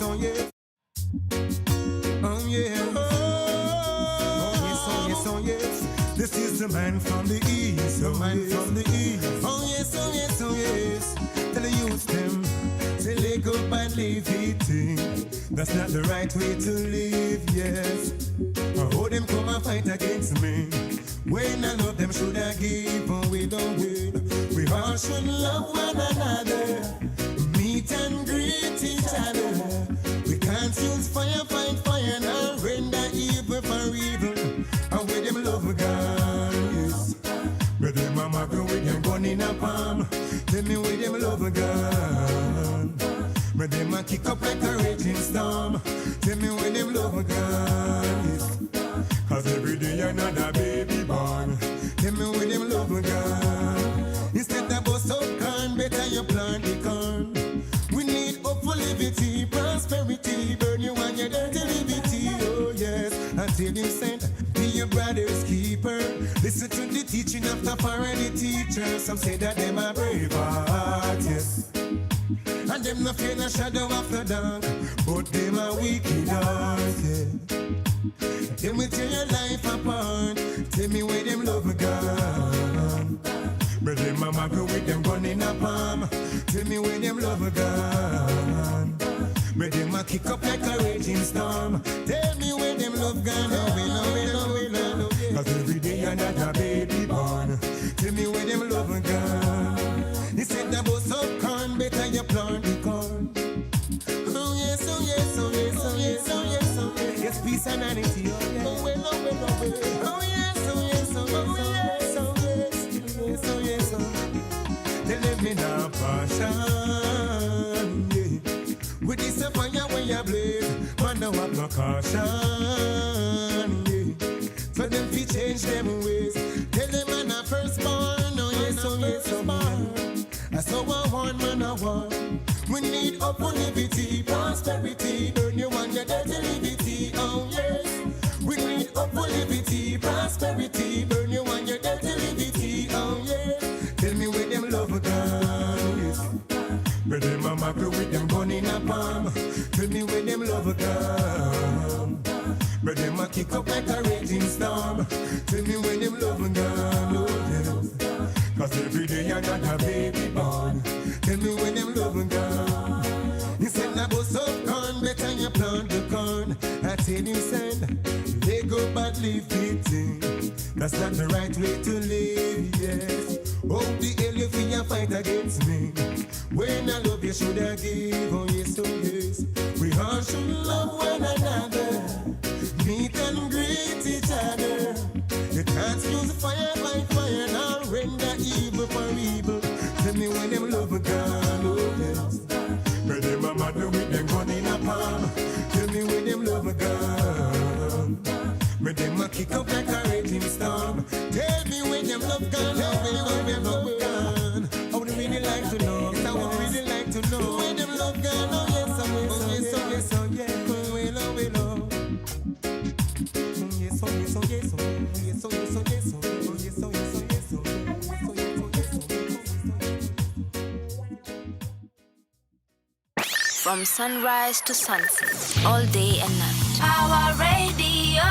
oh yes. Oh yeah. Oh yes, oh yes, oh yes. This is the man from the east, the man from the east. Oh yes, oh yes, oh yes. Tell the youth them, say they go bad live eating. That's not the right way to live, yes. Oh, them come and fight against me. When I love them, should I give away the will? We all should love one another, meet and greet each other. We can't use fire, fight fire, now render evil for evil. And with them love God, yes. But them mama go with them gun in a palm. Tell me with them love God. But them a kick up like a raging storm. Tell me with them love God, yes. Cause every day another baby born. Tell me with them love God. Instead of bust up corn, better you plant the corn. We need hope for liberty, prosperity. Burn you and your dirty liberty, oh yes. Until you send, be your brother's keeper. Listen to the teaching of the Pawaradio teachers. Some say that them are brave heart, yes. And them no fear no shadow of the dark, but them are wicked heart, yeah. Them will tear your life apart. Tell me where them love God. But them mama go with them gun in a palm. Tell me where them love God. But them a kick up like a raging storm. Tell me where them love God. No. Cause every day another baby born. Tell me where them love God. He said the bus up corn, better you plant the corn. Oh yes, oh yes, oh yes, oh yes, oh yes, oh yes. Yes, peace and unity, oh yes. Oh well, oh well, oh well. Oh yes, oh yes, oh yes, oh yes, oh yes, oh yes, oh. They live in a passion, yeah. With this fire when you blaze, man no have no caution, yeah. So them fi change them ways. Tell them man a firstborn, oh yes, oh yes, oh man. I saw a one man a one. We need hope for liberty, prosperity. Burn you and your dirty liberty, oh yes. We need hope for liberty, prosperity. Burn you and your dirty liberty, oh yes. Tell me where them love God, yes. Where them mama go with them gun in a palm. Tell me where them love God. Where them a kick up like a raging storm. Tell me where them love God, oh yes. Cause every day another baby born. Tell me when them love God. You said na bust up corn, better you plant the corn. I tell you said, they go badly fitting. That's not the right way to live, yes. Oh, the hell you feel you fight against me. When I love you should I give, oh yes, oh yes. We all should love one another, meet and greet each other. You can't use fire, fight fire, now render evil for evil. Tell me when them love God, oh yes. Where them mama do with them gun in a palm. Tell me when them love God. Where them a kick up like a raging storm. Tell me when them love God. Tell me when them love God. I would really like to know. I would really like to know when them love God. Oh yes, oh yes, oh yes, oh yes, oh yes. Oh well, oh well, oh. Oh yes, oh yes, oh yes, oh yes, oh yes, oh yes, oh yes, oh yes, oh yes, oh yes. From sunrise to sunset, all day and night. Pawaradio.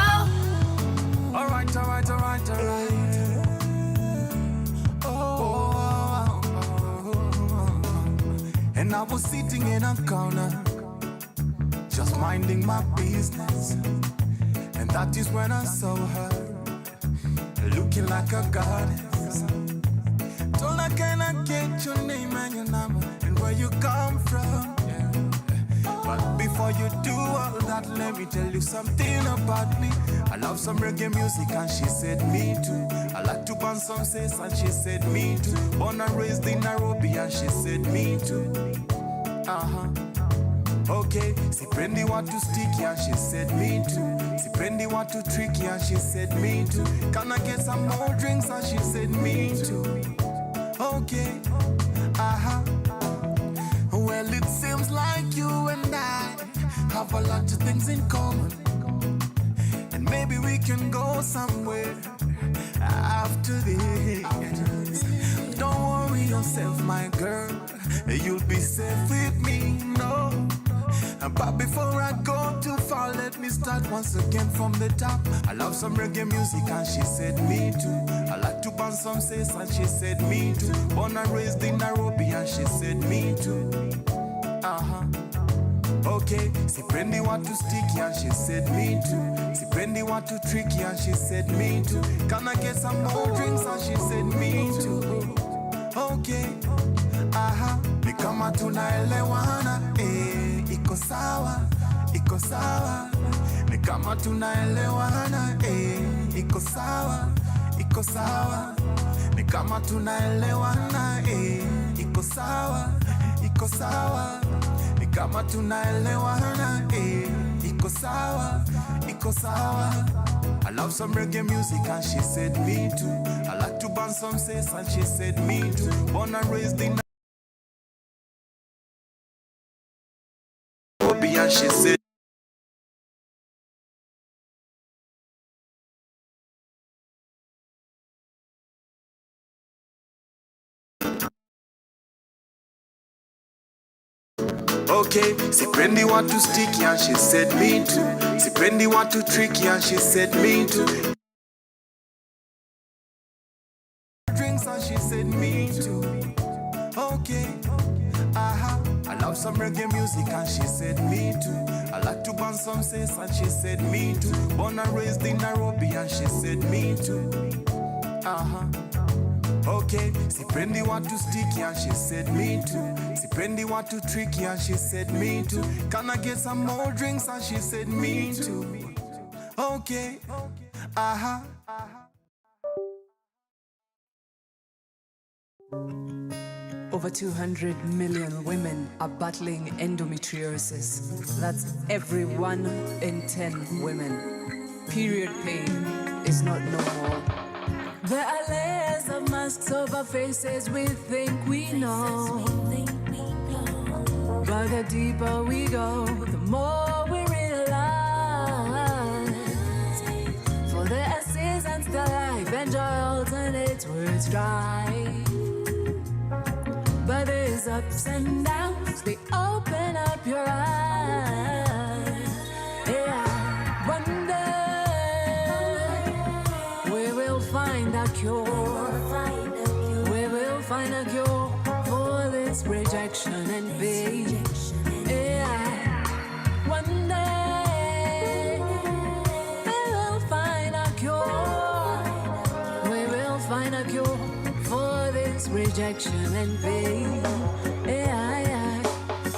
Alright. And I was sitting in a corner, just minding my business. And that is when I saw her, looking like a goddess. Told her, can I get your name and your number and where you come from? But before you do all that, let me tell you something about me. I love some reggae music and she said me too. I like to burn some sass and she said me too. Born and raised in Nairobi and she said me too. Okay, sipendi watu sticky and she said me too. Sipendi watu tricky and she said me too. Can I get some more drinks and she said me too. Okay, well, it seems like you and I have a lot of things in common, and maybe we can go somewhere after this. Don't worry yourself, my girl, you'll be safe with me. No, But before I go too far, let me start once again from the top. I love some reggae music and she said me too. I like to burn some sass and she said me too. Born and raised in Nairobi and she said me too. Okay, sipendi watu sticky and she said me too. Sipendi watu tricky and she said me too. Can I get some more drinks and she said me too. Okay, ni kama tunaelewana, iko sawa, iko sawa. Ni kama tunaelewana, iko sawa, iko sawa. Ni kama tunaelewana, iko sawa, iko sawa. Ni kama tunaelewana, iko sawa, iko sawa. I love some reggae music and she said me too. I like to burn some sass and she said me too. Born and raised in Nairobi and she said okay, sipendi watu sticky and she said me too. Sipendi watu tricky and she said me too. Drinks and she said me too. Okay, I love some reggae music and she said me too. I like to burn some sass and she said me too. Born and raised in Nairobi and she said me too. Okay, sipendi watu sticky and she said me too. Sipendi watu tricky and she said me too. Can I get some more drinks and she said me too. Okay, Over 200 million women are battling endometriosis. That's every 1 in 10 women. Period pain is not normal. There are layers of masks over faces we think we know. But the deeper we go, the more we realize. For there are seasons to life, and joy alternates where it's dry. But there's ups and downs, they open up your eyes. Yeah, one day we will find a cure. We will find a cure for this rejection and pain. Yeah, one day we will find a cure. We will find a cure for this rejection and pain. Yeah.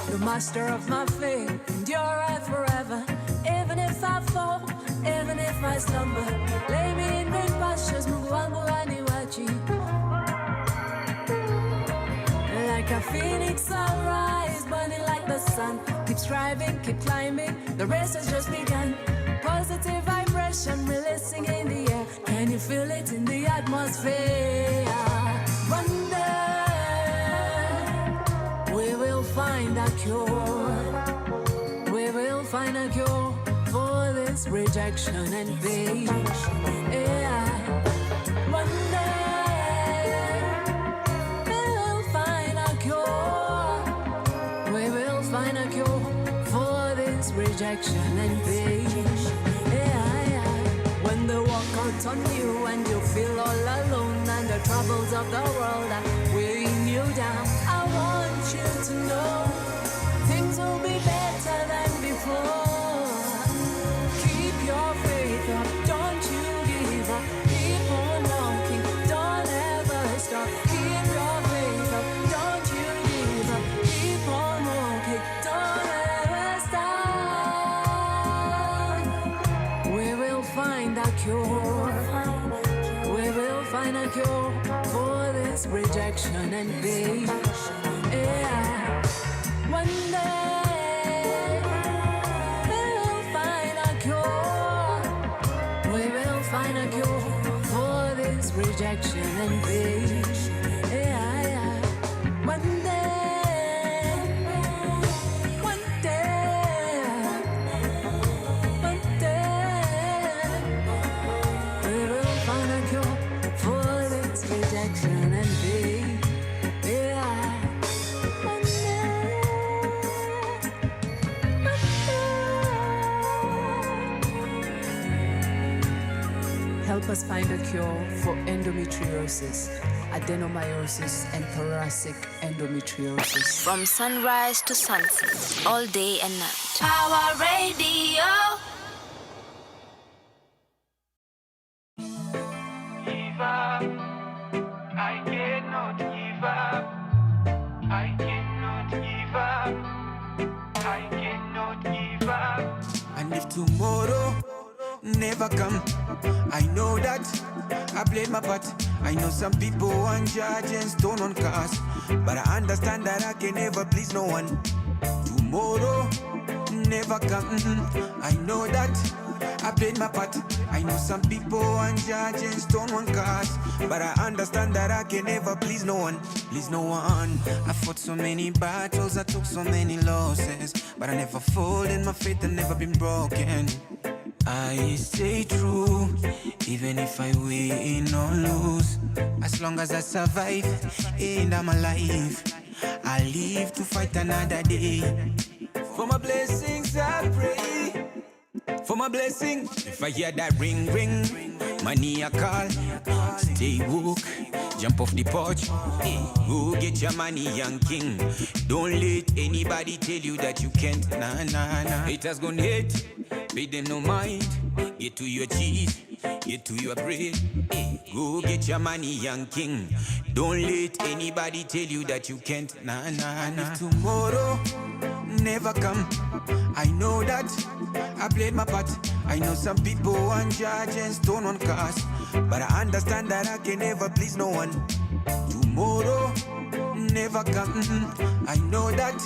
The master of my faith, endure forever. Even if I fall, even if I stumble, lay me in green pastures, Mungu wangu aniwachi. Like a phoenix, I'll rise, burning like the sun. Keep striving, keep climbing, the race has just begun. Positive vibration releasing in the air. Can you feel it in the atmosphere? One day we will find a cure. We will find a cure for this rejection and pain. Yeah. One day we will find a cure. We will find a cure for this rejection and pain. When they walk out on you and you feel all alone and the troubles of the world are weighing you down, I want you to know things will be better than before. Keep your faith up, don't you give up. Keep on walking, don't ever stop. Keep your faith up, don't you give up. Keep on walking, don't ever stop. We will find a cure. We will find a cure for this rejection and pain. Yeah. One day we will find a cure. We will find a cure for this rejection and pain. Yeah. One day. help us find a cure for endometriosis, adenomyosis, and thoracic endometriosis. From sunrise to sunset, all day and night. Pawaradio. Give up. I cannot give up. I cannot give up. I cannot give up. And if tomorrow never come, I know that I played my part. I know some people want judge and stone on cars, but I understand that I can never please no one. Tomorrow never come. I know that I played my part. I know some people want judge and stone on cars, but I understand that I can never please no one. Please no one. I fought so many battles, I took so many losses, but I never folded my faith and never been broken. I stay true, even if I win or lose. As long as I survive and I'm alive, I live to fight another day. For my blessings I pray. For my blessing, if I hear that ring, ring, money I call. Stay woke, jump off the porch. Hey, go get your money, young king. Don't let anybody tell you that you can't. Nah, nah, nah. Haters gonna hate, pay them no mind. Get to your cheese, get to your bread. Hey, go get your money, young king. Don't let anybody tell you that you can't. Nah, nah, nah. If tomorrow never come, I know that I played my part. I know some people want judge and stone on cars, but I understand that I can never please no one. Tomorrow never come. I know that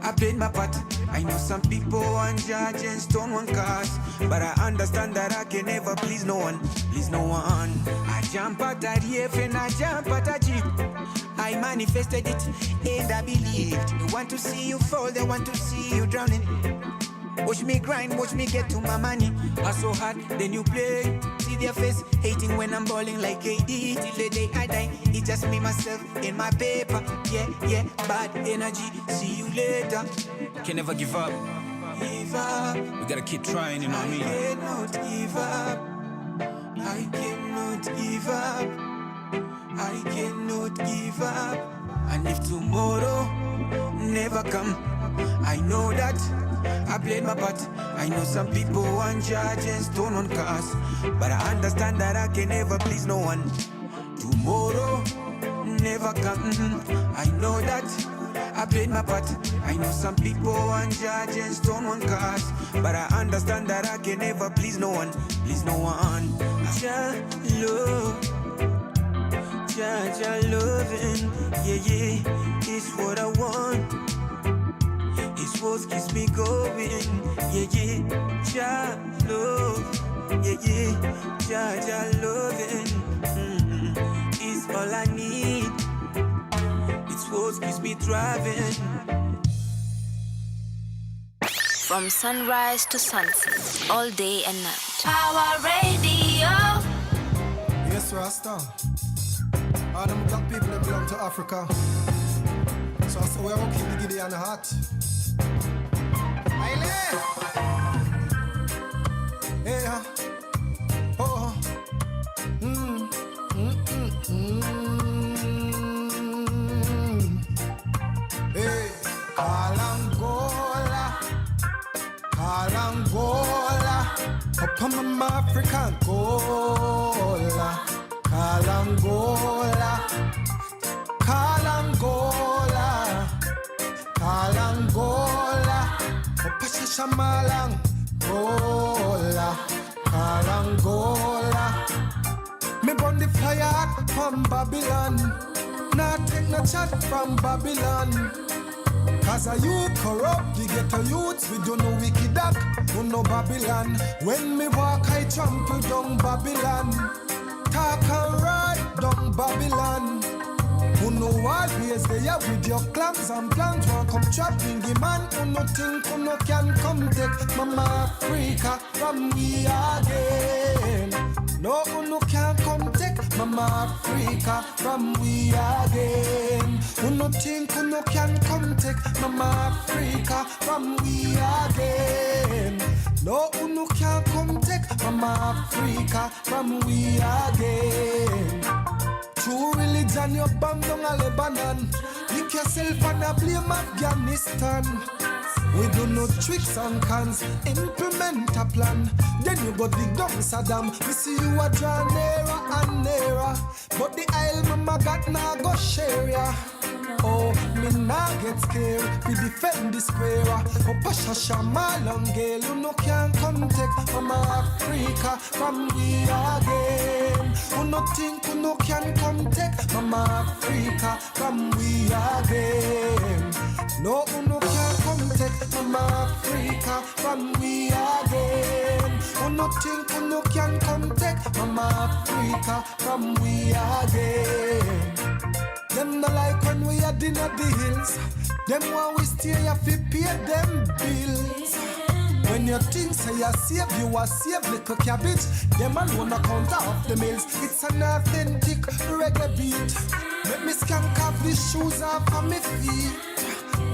I played my part. I know some people want judge and stone on cars, but I understand that I can never please no one. Please no one. I jump at a ref and I jump at a jeep. I manifested it and I believed. They want to see you fall, they want to see you drowning. Watch me grind, watch me get to my money. Hustle hard, then you play. See their face, hating when I'm balling like KD. Till the day I die, it's just me, myself, and my paper. Yeah, yeah, bad energy, see you later. Can never give up. Give up. We gotta keep trying, you know what I mean? I cannot give up. I cannot give up. I cannot give up. And if tomorrow never come, I know that I played my part. I know some people want judge and stone on cars, but I understand that I can never please no one. Tomorrow never come. I know that I played my part. I know some people want judge and stone on cars, but I understand that I can never please no one. Please no one. Jah love, Jah loving, yeah, yeah, it's what I want. It's what keeps me going, yeah, yeah. Jah love, yeah, yeah. Jah loving, it's all I need. It's what keeps me driving. From sunrise to sunset, all day and night. Pawaradio. Yes, Rasta. All them black people that belong to Africa. So I say we're okay to Gideon the heart. Hey, oh, Hey, Kalangola, upon my African Gola, Kalangola, Opasha Shamalang, Gola, Kalangola. Me burn the fire from Babylon. Not take no chat from Babylon. Cause a youth corrupt, the ghetto youths, we do no wicked act, we no Babylon. When me walk, I trample down Babylon. Talk and ride down Babylon. Who know always there with your clans and plans. Won't come trapping the man who no think who no can come take Mama Africa from me again. No who no can come take Mama Africa from we again. Who no think who no can come take Mama Africa from we again. No who no can come take Mama Africa from we again. True religion you bomb down a Lebanon. Lick yourself and a blame Afghanistan. We do no tricks and cons, implement a plan. Then you go dig down Saddam. We see you a draw nearer and nearer. But the Isle mama got now go share ya. Oh, me nah get scared. We defend the square. Oh, Pasha Shama long girl, you no can come take Mama Africa from we again. Who no think who no can come take Mama Africa from we again. No, who no can come take Mama Africa from we again. Who no think who no can come take Mama Africa from we again. Them no like when we are dinner the hills. Them want we stay here fi pay them bills. When you think say you save, you are save little cabbage. Them man wanna count off the mills. It's an authentic reggae beat. Let me skank off the shoes off of my feet.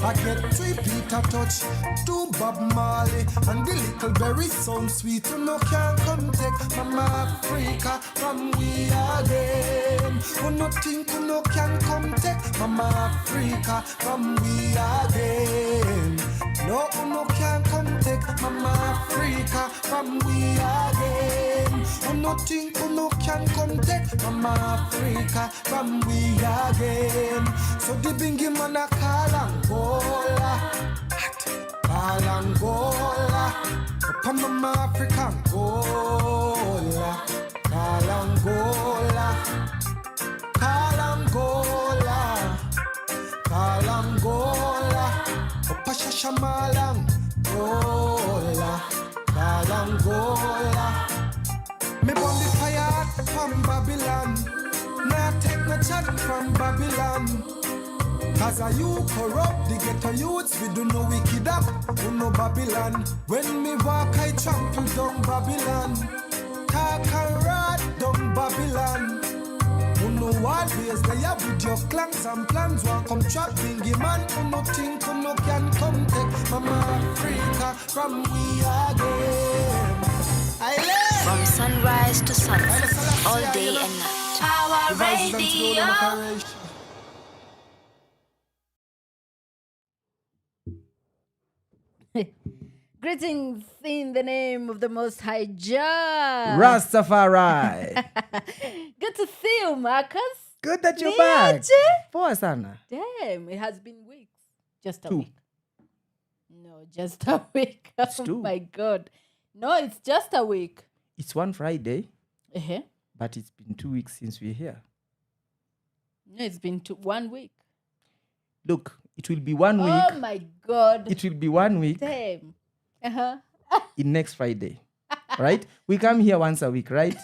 I get 3 Peter touch, 2 Bob Marley, and the little berry sound sweet. You no can come take Mama Africa from we again. Who no think who no can come take Mama Africa from we again. No, who no can come take Mama Africa from we again. Who no think who no can come take Mama Africa from we again. So the bingy man a call and go. Angola, upon Mama Africa, Angola, Angola, Angola, Opasha Shamalang, Angola, me born the fire from Babylon, not take no chat from Babylon. Cause are you corrupt, the ghetto youths, we do no wicked up, we no Babylon. When me walk, I trample down Babylon. Talk and rot down Babylon. Who no always they have with your clans and plans. One come trap bingy man, who no think, who no can come take Mama Africa from we again. From sunrise to sunset, all day and night. Pawaradio. Greetings in the name of the Most High Jah. Rastafari. Good to see you, Marcus. Good that you're back. Poa sana. Damn, it has been weeks. Just a 2. week. No, just a week. It's Oh 2. my God. No, it's just a week. It's one Friday, Uh-huh. but it's been 2 weeks since we're here. No, it's been 1 week. Look, it will be 1 week. Oh my God. It will be 1 week Damn. Uh-huh. in next Friday. Right? We come here once a week, right?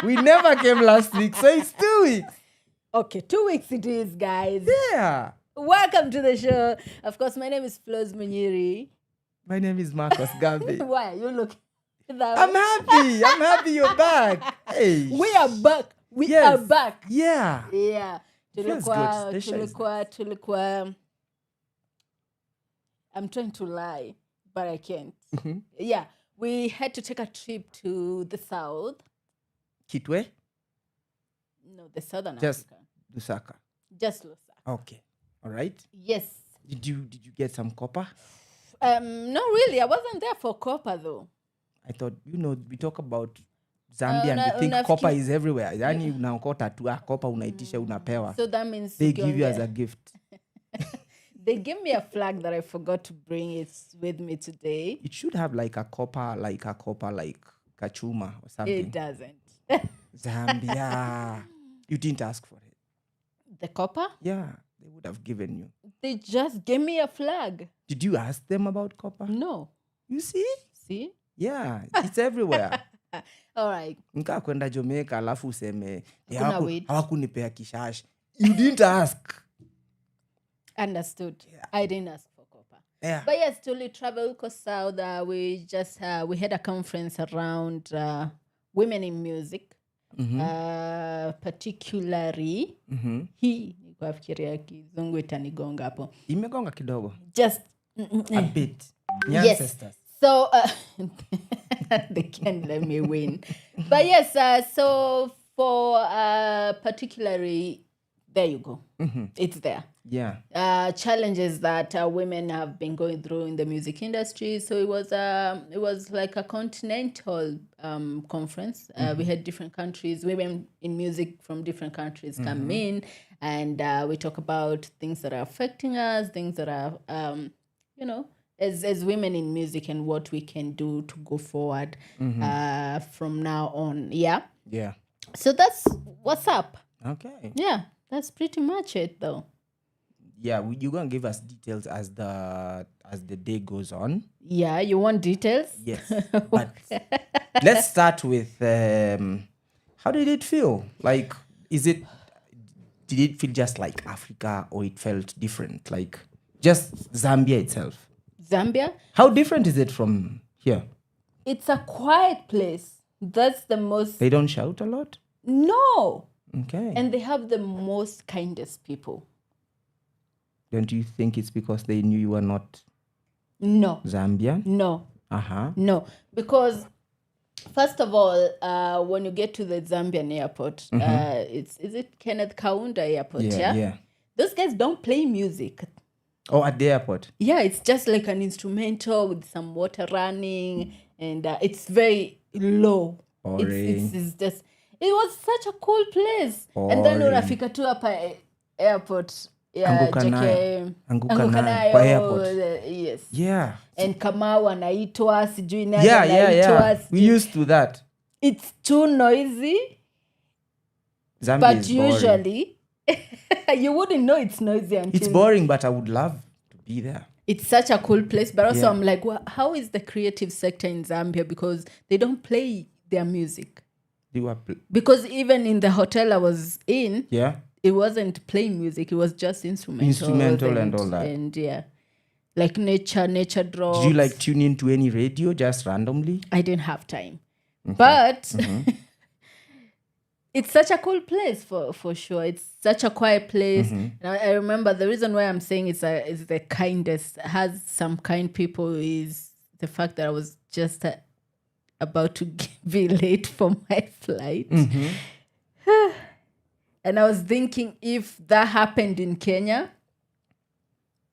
We never came last week, so it's 2 weeks. Okay, 2 weeks it is, guys. Yeah. Welcome to the show. Of course, my name is Flozz Munyiri. My name is Marcus Garvey. Why are you looking that I'm way? happy. I'm happy you're back. Hey. We are back. We Yes. are back. Yeah. Yeah. Feels good. Tulikuwa. I'm trying to lie, but I can't. Mhm. Yeah. We had to take a trip to the south. Kitwe? No, the southern Just Africa. Lusaka. Just Lusaka. Okay. All right. Yes. Did you get some copper? No, really. I wasn't there for copper, though. I thought, we talk about Zambia and we think unafikiri- copper is everywhere. Yani unaokota tu copper unaitisha unapewa. So that means They give you as ukiongea- a gift. They gave me a flag that I forgot to bring it with me today. It should have like a copper, like kachuma or something. It doesn't. Zambia. You didn't ask for it. The copper? Yeah, they would have given you. They just gave me a flag. Did you ask them about copper? No. You see? See? Yeah, it's everywhere. All right. Nkaa kwenda Jamaica alafu useme Hakuna weed. hawakunipea kishash. You didn't ask. Understood. Yeah. I didn't ask for copper. Yeah. But yes, to travel because south, we just we had a conference around women in music. particularly hii kwa fikiria kizungu itanigonga hapo Imegonga kidogo. just A bit. yes Ancestors. so they can't let me win but yes so for particularly there you go it's there Yeah. challenges that women have been going through in the music industry. So it was like a continental conference. We had different countries, women in music from different countries come in, and we talk about things that are affecting us, things that are, as women in music and what we can do to go forward from now on. Yeah. Yeah. So that's what's up. Okay. Yeah, that's pretty much it, though. Yeah, you're gonna give us details as the day goes on. Yeah, you want details? Yes, but let's start with how did it feel? Like, did it feel just like Africa, or it felt different? Like just Zambia itself. Zambia? How different is it from here? It's a quiet place. That's the most. They don't shout a lot. No. Okay. And they have the most kindest people. Don't you think it's because they knew you were not No. Zambian? No. No. Because first of all, when you get to the Zambian airport, is it Kenneth Kaunda Airport? Yeah. Those guys don't play music. Oh, at the airport. Yeah, it's just like an instrumental with some water running, and it's very low. Boring. It's just. It was such a cool place. And then unafika tu hapa airport. Yeah, Anguka nayo kwa airport. Yes. Yeah. And Kamau anaitwa sijui nani Yeah. We used to that. It's too noisy. Zambia but is boring. usually you wouldn't know it's noisy until It's boring, but I would love to be there. It's such a cool place, but also I'm like, well, how is the creative sector in Zambia? Because they don't play their music. Because even in the hotel I was in, it wasn't playing music. It was just instrumental and all that. And like nature drops. Did you like tune into any radio just randomly? I didn't have time. Okay. But it's such a cool place for sure. It's such a quiet place. I remember the reason why I'm saying it's the kindest, has some kind people, is the fact that I was just about to be late for my flight. And I was thinking, if that happened in Kenya,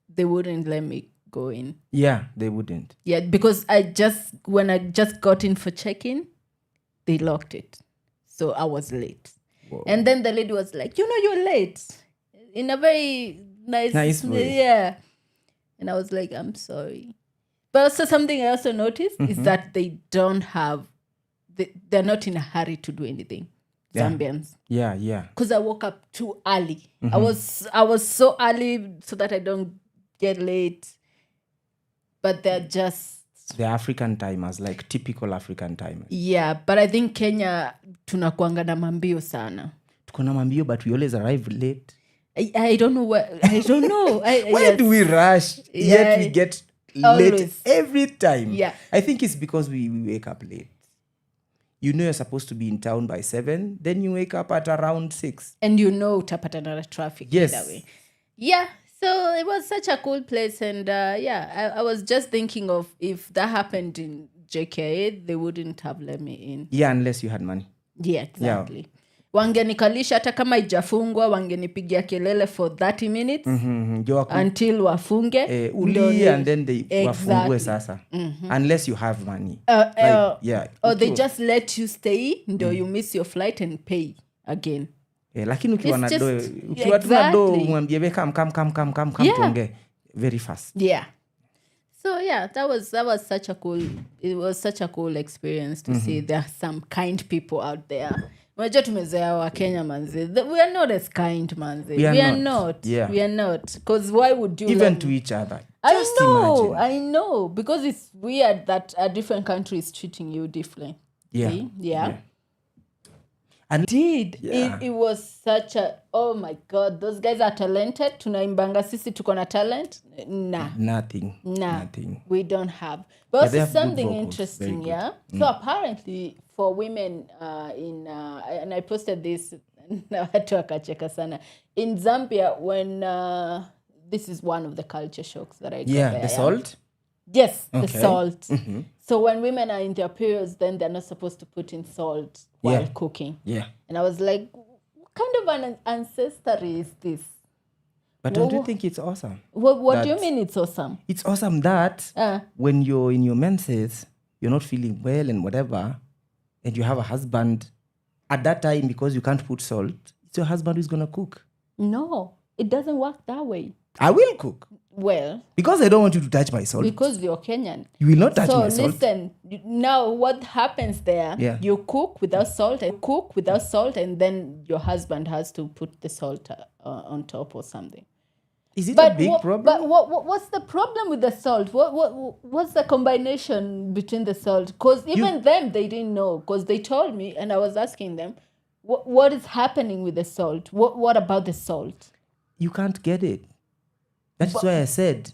they wouldn't let me go in. Yeah, they wouldn't. Yeah, because when I just got in for check-in, they locked it. So I was late. Whoa. And then the lady was like, you're late. In a very nice way. Yeah. And I was like, I'm sorry. But also something I also noticed is that they don't have, they're not in a hurry to do anything. Zambians. Yeah. Because I woke up too early. I was so early so that I don't get late. But they're just... The African timers, like typical African timers. Yeah, but I think Kenya tunakuanga na mambio sana. Tuko na mambio, but we always arrive late. I don't know where. I don't know. Why do we rush? Yet we get late always. Every time. Yeah. I think it's because we wake up late. You know you're supposed to be in town by 7, then you wake up at around 6. And utapata na traffic. Yes. That way. Yeah. So it was such a cool place. And I was just thinking of if that happened in JKA, they wouldn't have let me in. Yeah, unless you had money. Yeah, exactly. Yeah. Wangenikalisha hata kama ijafungwa, wangenipigia kelele for 30 minutes until wafunge. Uli and then they wafungwe sasa. Unless you have money. Or they just let you stay, ndio you miss your flight and pay again. Lakini ukiwa na do umwambie we come tuongee very fast. Yeah. So that was such a cool experience to see there are some kind people out there. Unajua tumezoea wa Kenya manzi. We are not as kind manzi. We are not. Yeah. We are not. Because why would you even to each other? Just imagine. I know. Because it's weird that a different country is treating you differently. Yeah. And it was such a, oh my God, those guys are talented. Tunaimbanga sisi tuko na talent. Nothing. We don't have. But also something interesting, So apparently for women and I posted this na watu wakacheka sana in Zambia when this is one of the culture shocks that I got there, the salt. Yes, the Okay. salt. So when women are in their periods, then they're not supposed to put in salt while cooking. Yeah. And I was like, what kind of an ancestry is this? But don't you think it's awesome? What do you mean it's awesome? It's awesome that when you're in your menses, you're not feeling well and whatever, and you have a husband, at that time, because you can't put salt, it's your husband who's going to cook. No, it doesn't work that way. I will cook. Well, Because I don't want you to touch my salt. because you're Kenyan. You will not touch my So salt. listen, now what happens there, you cook without salt and then your husband has to put the salt on top or something. Is it a big problem? But what's the problem with the salt? What's the combination between the salt? Because even them, they didn't know. Because they told me, and I was asking them, what is happening with the salt? What about the salt? You can't get it. That's why I said,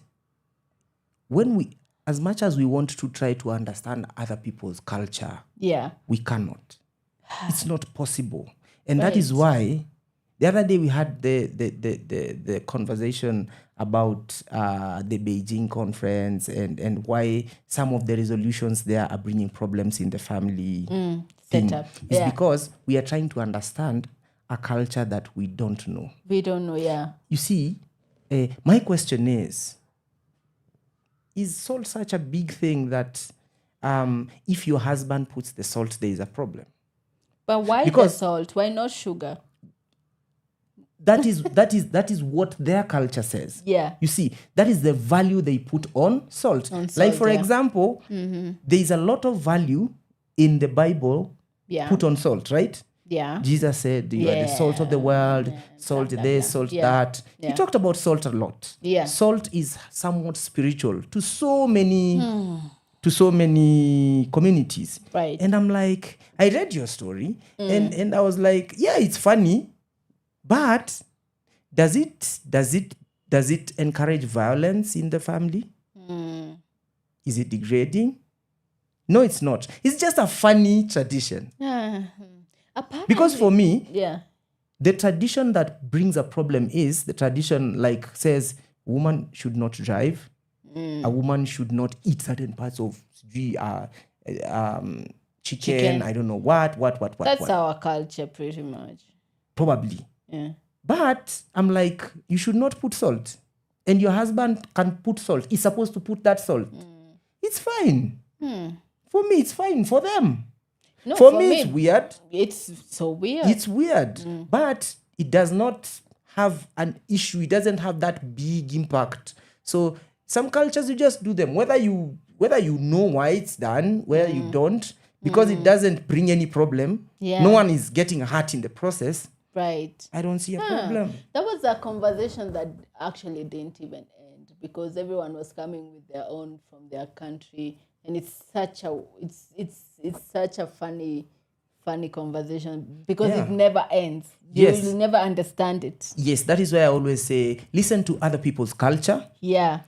as much as we want to try to understand other people's culture, we cannot. It's not possible. And that is why the other day we had the conversation about the Beijing conference and why some of the resolutions there are bringing problems in the family setup. It's because we are trying to understand a culture that we don't know. We don't know, You see, my question is salt such a big thing that if your husband puts the salt, there is a problem? But why the salt? Why not sugar? That is what their culture says. Yeah. You see, that is the value they put on salt. Like, for example, there is a lot of value in the Bible put on salt, right? Yeah. Jesus said, you are the salt of the world, salt this, salt that. He talked about salt a lot. Yeah. Salt is somewhat spiritual to so many communities. Right. And I'm like, I read your story and I was like, yeah, it's funny, but does it encourage violence in the family? Is it degrading? No, it's not. It's just a funny tradition. Because for me, the tradition that brings a problem is the tradition like says a woman should not drive, a woman should not eat certain parts of chicken, I don't know what. That's our culture pretty much. Probably. Yeah. But I'm like, you should not put salt. And your husband can put salt. He's supposed to put that salt. It's fine. For me, it's fine. For them. No, for me, it's weird. It's so weird. It's weird. But it does not have an issue. It doesn't have that big impact. So some cultures, you just do them. Whether you know why it's done, whether you don't, because it doesn't bring any problem. Yeah. No one is getting hurt in the process. Right. I don't see a problem. That was a conversation that actually didn't even end because everyone was coming with their own from their country, and it's such a funny conversation because it never ends. You'll never understand it. Yes, that is why I always say, listen to other people's culture. Yeah.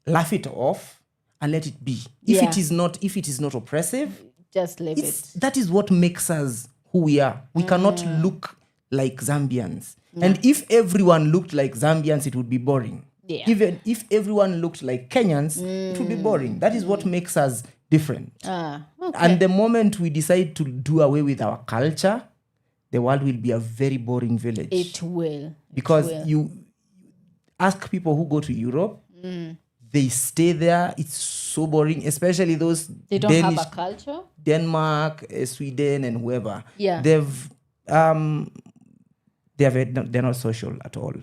Laugh it off and let it be. If it is not oppressive, just leave it. That is what makes us who we are. We cannot look like Zambians. And if everyone looked like Zambians, it would be boring. Yeah. Even if everyone looked like Kenyans, it would be boring. That is what makes us different. Okay. And the moment we decide to do away with our culture, the world will be a very boring village. It will. Because you ask people who go to Europe, they stay there. It's so boring, especially those they don't Danish, have a culture. Denmark, Sweden, and whoever. Yeah. They're not social at all.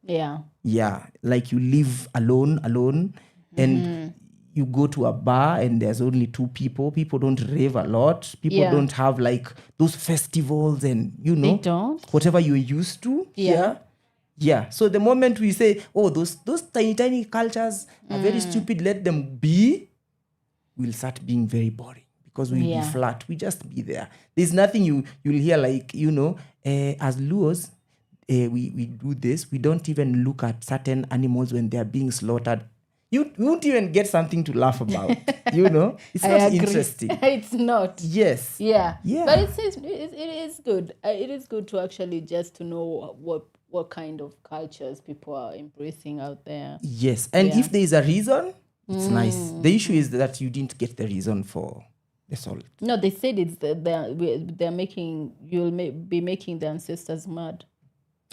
Yeah. Yeah, like you live alone, and you go to a bar and there's only 2 people. People don't rave a lot. People don't have like those festivals and they don't. Whatever you're used to. Yeah. So the moment we say, oh, those tiny cultures are very stupid, let them be, we'll start being very boring because we'll be flat. We just be there. There's nothing you'll hear like, as Luos, we do this. We don't even look at certain animals when they're being slaughtered. you won't even get something to laugh about. It's I not agree. interesting. It's not. Yes. Yeah. Yeah. But it is good. It is good to actually just to know what kind of cultures people are embracing out there. Yes. And Yeah. if there is a reason, it's nice. The issue is that you didn't get the reason for the salt. No, they said it's they're making be making the ancestors mad.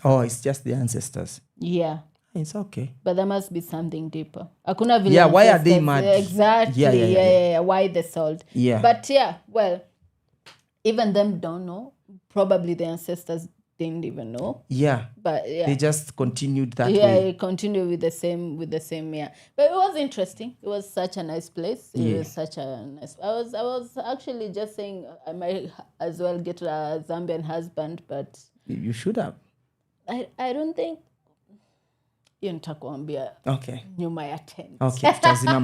Oh, it's just the ancestors. Yeah. It's okay. But there must be something deeper. Hakuna vile Yeah, why are they ancestors- mad? Exactly. Yeah. Why the salt? Yeah. But yeah, well, even them don't know. Probably the ancestors didn't even know. Yeah. But yeah. They just continued that yeah, way. it continued with the same yeah. But it was interesting. It was such a nice place. It was such a nice. I was actually just saying I might as well get a Zambian husband, but You should have. I don't think hiyo nitakuambia Okay. nyuma ya tent. Okay, tutazima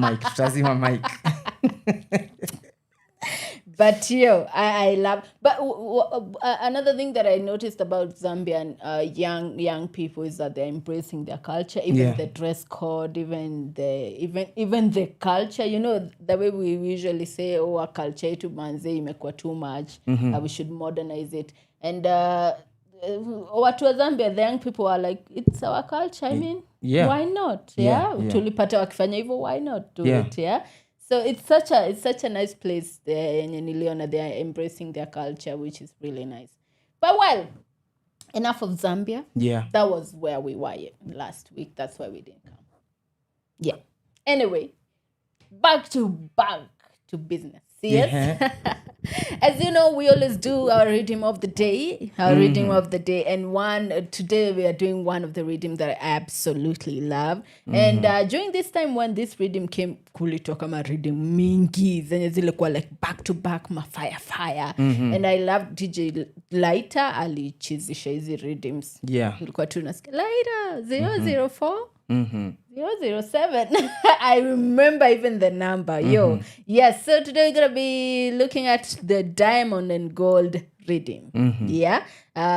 mic. But I love. But another thing that I noticed about Zambian young people is that they're embracing their culture, even the dress code, even the culture. The way we usually say, "Oh, our culture yetu manze imekuwa too much. We should modernize it." And watu wa Zambia, the young people are like, "It's our culture. I mean, why not? Yeah, tulipata wakifanya hivyo. Why not do it? Yeah." So it's such a nice place there, and Niliona, they are embracing their culture, which is really nice. But well, enough of Zambia. Yeah. That was where we were last week. That's why we didn't come. Yeah. Anyway, back to business. Yes. As you know, we always do our reading of the day. And today we are doing one of the reading that I absolutely love. And during this time when this reading came, kulitoka ma reading mingi zenye zilikuwa like back to back ma fire. And I love DJ Lighter alichizisha hizi readings. Yeah. Ulikuwa tunasikia Lighter 004 007. I remember even the number. Yes, so today we're gonna be looking at the diamond and gold reading. Yeah,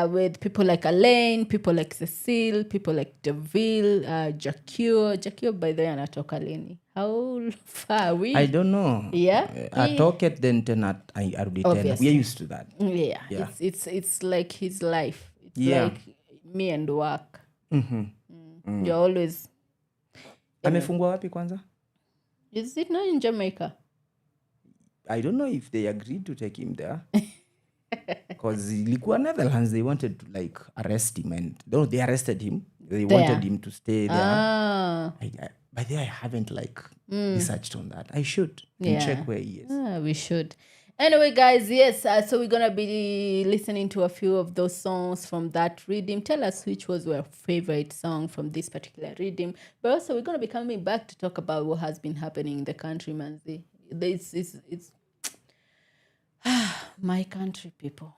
with people like Alain, people like Cecile, people like Deville, Jacques, by the way, anatoka lini? How far are we? I don't know. Yeah, atoke then tena arudi tena. We are used to that. Yeah. It's like his life. It's like me and work. You're always. Amefungwa wapi kwanza? Is it not in Jamaica? I don't know if they agreed to take him there. Because ilikuwa Netherlands, they wanted to like arrest him, and they arrested him. They wanted him to stay there. By the way, I haven't researched on that. I should check where he is. We should. Anyway, guys, yes, so we're going to be listening to a few of those songs from that reading. Tell us which was your favorite song from this particular reading. But also, we're going to be coming back to talk about what has been happening in the country, Manzi. It's my country, people.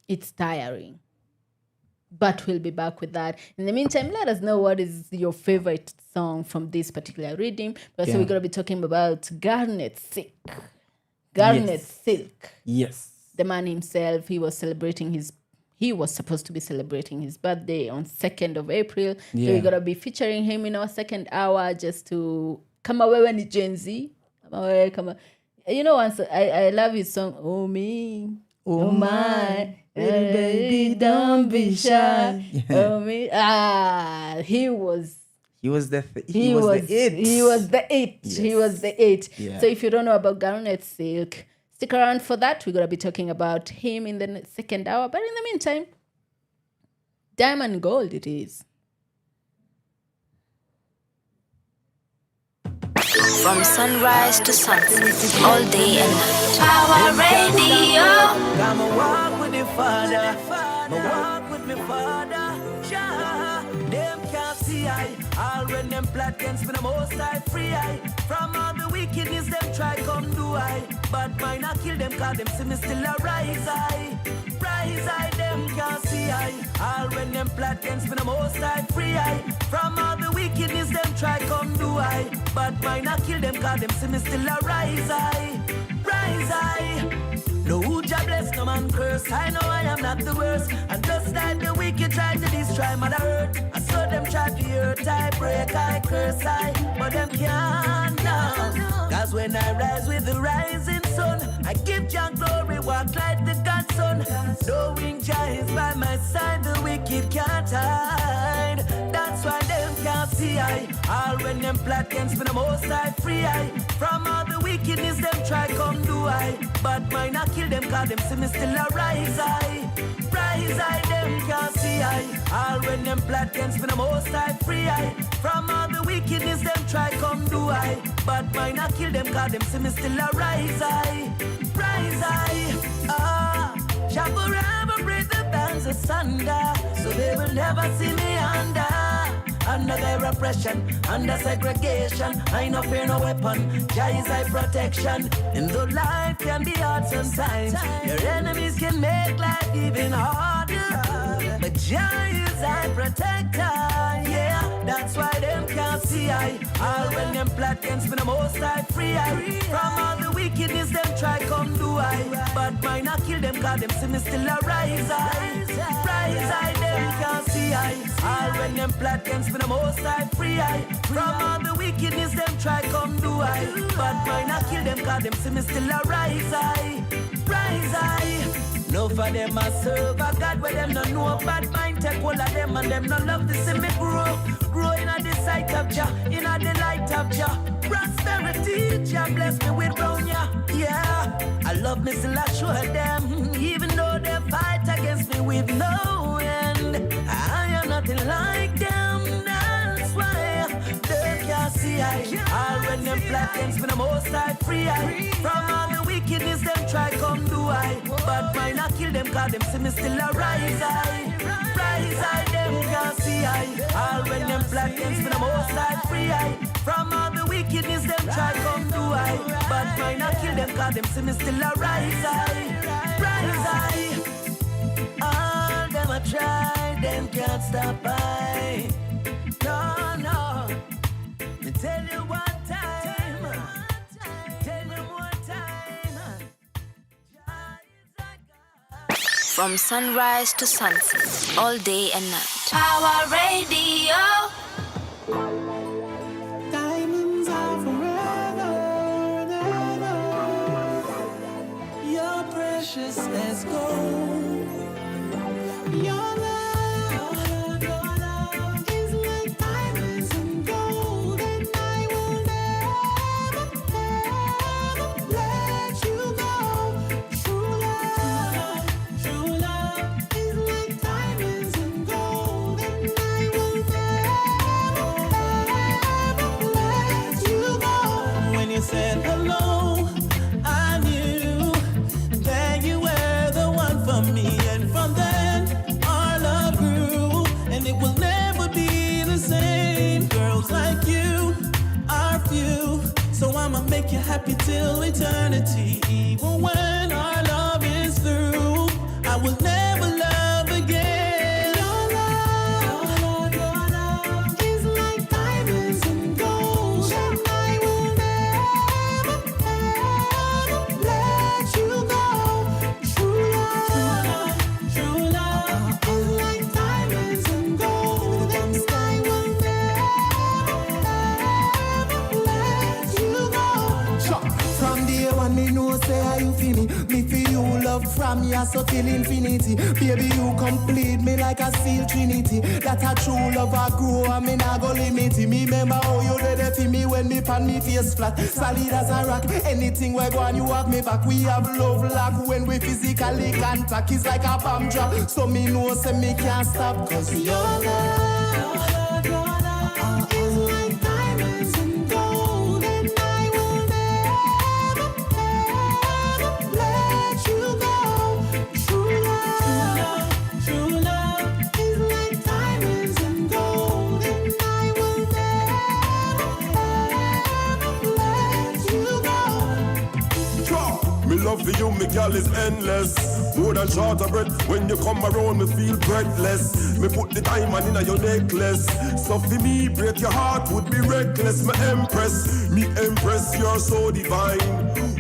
It's tiring. But we'll be back with that. In the meantime, let us know what is your favorite song from this particular reading. But so we're going to be talking about Garnett Silk. Silk. Yes. The man himself, he was supposed to be celebrating his birthday on 2nd of April. So we're going to be featuring him in our second hour just to come away when it's Gen Z. Once I love his song, Oh Me, Oh My, baby, don't be shy. Oh me. He was the it. He was the it. Yes. He was the it. Yeah. So if you don't know about Garnett Silk, stick around for that. We're going to be talking about him in the second hour. But in the meantime, diamond gold it is. From sunrise to sunset, all day and night. Pawaradio. I'ma walk with the Father. I'ma walk with my Father. Them can't see I. All when them plot can spin the most I free I. From all the wickedness them try come do I. But mine I kill them cause them see me still a rise I. Rise I, them can't see I. All when them plot can spin the most I free I. From all the wickedness them try come do I. But mine I kill them cause them see me still a rise I. Rise I. No Jah bless, no man curse. I know I am not the worst. And just like the wicked try to destroy Mother Earth, I saw them try to hurt, I break, I curse, but them can't now. Cause when I rise with the rising sun, I give Jah glory, walk like the God's son. Knowing Jah is by my side, the wicked can't hide. That's why them can't see I. All when them plot against me, the most I free I. From all the wickedness them try come do I. But mine I kill them cause them see me still a rise I. Rise I, them can't see I. All when them plot against me, the most I free I. From all the wickedness them try come do I. But mine I kill them cause them see me still a rise I. Rise I. Shall forever break the bands asunder, so they will never see me under their oppression, under segregation. I no fear no weapon, Jah is thy protection. And though life can be hard sometimes, your enemies can make life even harder, but Jah is thy protector, yeah. That's why them can't see I. All when them plot against me, the most I free I. From all the wickedness them try come do I. But mine I kill them cause them see me still a rise I. Rise I, them can't see I. All when them plot against me, the most I free I. From all the wickedness them try come do I. But mine I kill them cause them see me still a rise I. Rise I. No for them I serve a God where them no know bad mind. Take all of them and them no love to see me grow. Grow in the sight of Jah, in the light of Jah. Prosperity, Jah bless me with round ya. Yeah, I love me still I show them. Even though they fight against me with no end, I am nothing like them. That's why they can't see I. All when them plot against me, the most I free I. From all the wickedness them try come do I. But mine I kill them cause them see me still a rise I. Rise I, them can't see I. All when them plot against me, the most I free I. From all the wickedness them try come do I. But mine I kill them cause them see me still a rise I. Rise I. All them I try, them can't stop I. No, no. Me tell you one time. Tell you one time. From sunrise to sunset, all day and night. Pawaradio. Diamonds are forever and ever. You're precious as gold. Your love is like diamonds and gold, and I will never, ever let you go. True love is like diamonds and gold, and I will never, ever let you go. When you said hello, I knew that you were the one for me, and from then our love grew, and it will never be the same. Girls like you are few, so I'ma make you happy till eternity. Even when our love is through, I will never love again. Your love is like diamonds and gold, and I will never, ever let you go. True love is like diamonds and gold, and I will never, ever let you go. From day one, me know say how you feel me. Me feel you love from ya so till infinity. Baby, you complete me like a seal trinity. That a true love I grow and me nah go limit it. Me remember how you did it for me when me pan me face flat. Solid as a rock. Anything we go and you have me back. We have love lock when we physically contact. It's like a bomb drop. So me know say me can't stop. Cause your love is like diamonds and gold, and I will never, ever let you go. True love is like diamonds and gold, and I will never, ever let you go. Me love for you, me girl is endless. More than short of breath. When you come around, me feel breathless. Me put the diamond in your necklace. So for me, break your heart would be reckless. Me empress, you're so divine.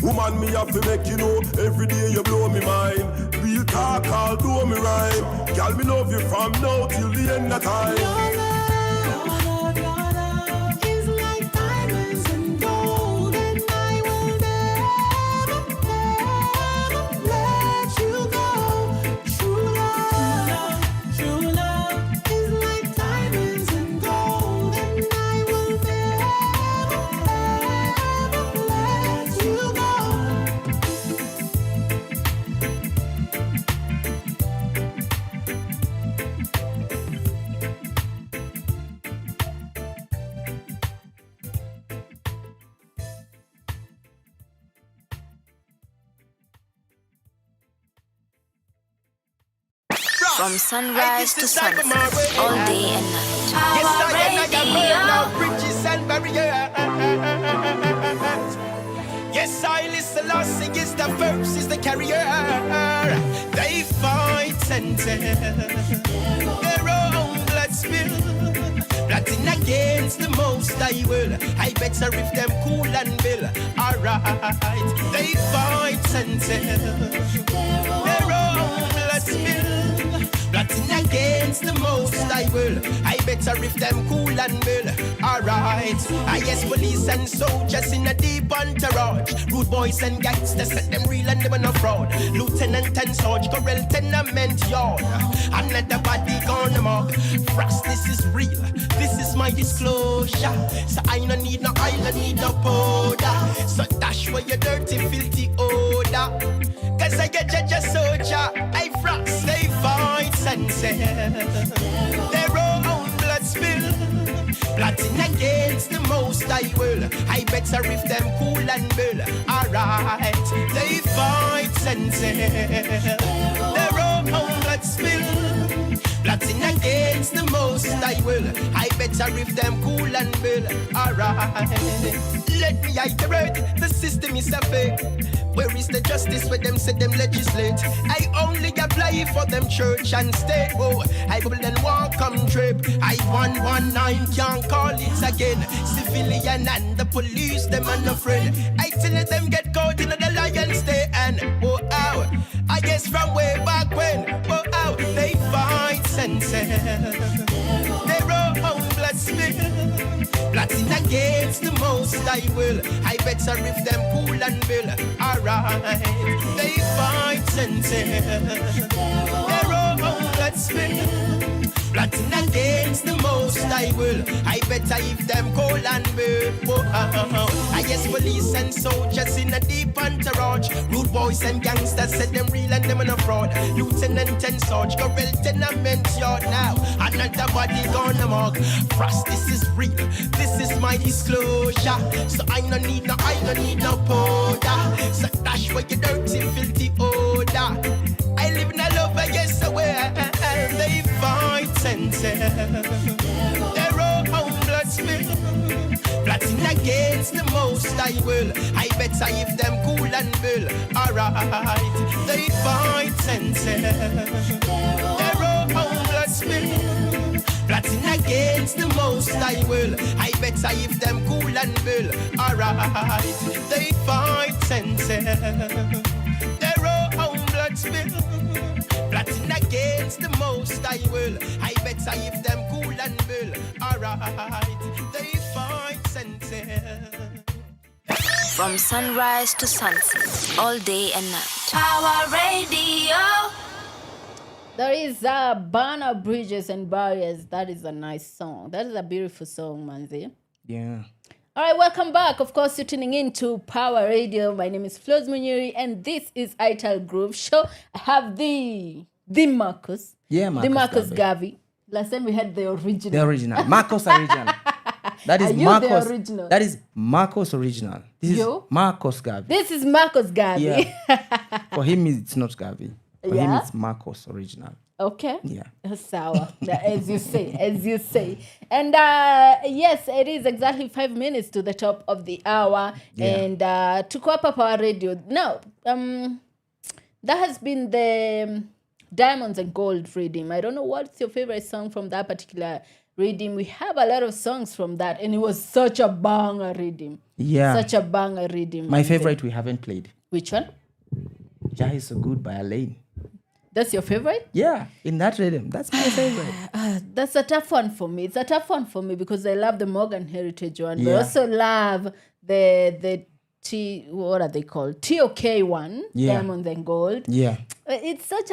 Woman, me have to make you know. Every day you blow me mind. Real call, do me rhyme. Girl, me love you from now till the end of time. Your love is like diamonds and gold, and I will never, never let you go. True love is like diamonds and gold, and I will never, ever let you go. From sunrise to sunset, all day and night. Yes, I Pawaradio. now bridges and barriers. Yes, I listen, Lassie is the first, is the carrier. They fight and tell their own blood spill. Plotting against the most I will. I better if them cool and bill. Alright, they fight and tell their own blood spill. Plotting against the most I will. I better if them cool and bill. Alright, I guess police and soldiers in a deep entourage. Rude boys and gangsters, set them real and them no fraud. Lieutenant and Sarge, Corel tenement yard. Another body gonna mark. Frost, this is real. This is my disclosure. So I no need no oil, no need no powder. So dash where your dirty, filthy odor. Cause I get judge a soldier. I frost, they fight and sell their own blood spill. Plotting against the most I will. I better if them cool and bill. Alright, they fight and sell their own blood spill. Plotting against the most I will. I better if them cool and bill. Alright, let me iterate. The system is a fake. Where is the justice where them say them legislate? I only apply for them church and state. Oh, I will then walk come trip. I 119 can't call it again. Civilian and the police, them and no friend. I tell them get caught in the lion's day and oh ow. I guess from way back when, oh ow, they fight and sell their own blood spill. Plotting against the most I will. I better if them cool and bill. Alright, they fight and tell their own blood spill. Plotting against the most I will. I better if them cool and bill. I guess police and soldiers in a deep entourage. Rude boys and gangsters said them real and them no fraud. Lieutenant and Sarge, Corel tenement yard now. Another body gonna mark. Frost, this is real. This is my disclosure. So I no need no powder. So dash where your dirty, filthy odor. I live in a love, I guess where they fight and tell their own blood spill. Plotting against the most I will. I better if them cool and bill. Alright, they fight and tell their own blood spill. Plotting against the most I will. I better if them cool and bill. Alright, they fight and tell their own blood spill. Plotting against the most I will. I better if them cool and bill. Alright, they fight and tell. From sunrise to sunset, all day and night. Pawaradio. There is Banner Bridges and Barriers. That is a nice song. That is a beautiful song, Manzi. Yeah. All right, welcome back. Of course, you're tuning in to Pawaradio. My name is Flozz Munyiri, and this is Ital Groove show. I have the Marcus. Yeah, Marcus. The Marcus Garvey. Last time we had the original. The original. Marcos original. That is Are you Marcos. the original? That is Marcos original. This is You? Marcos Garvey. This is Marcus Garvey. Yeah. For him, it's not Garvey. For him, Yeah? it's Marcos original. Okay. Yeah. Sour. As you say. And yes, it is exactly 5 minutes to the top of the hour. Yeah. And to co-op our radio. Now, that has been the Diamonds and Gold reading. I don't know what's your favorite song from that particular reading. We have a lot of songs from that, and it was such a banger reading. Yeah. Such a banger reading. My favorite we haven't played. Which one? Jah is so good by Alain. That's your favorite? Yeah, in that rhythm. That's my favorite. That's a tough one for me. It's a tough one for me because I love the Morgan Heritage one. But I Yeah. also love the what are they called? TOK one, Yeah. Diamond and Gold. Yeah. It's such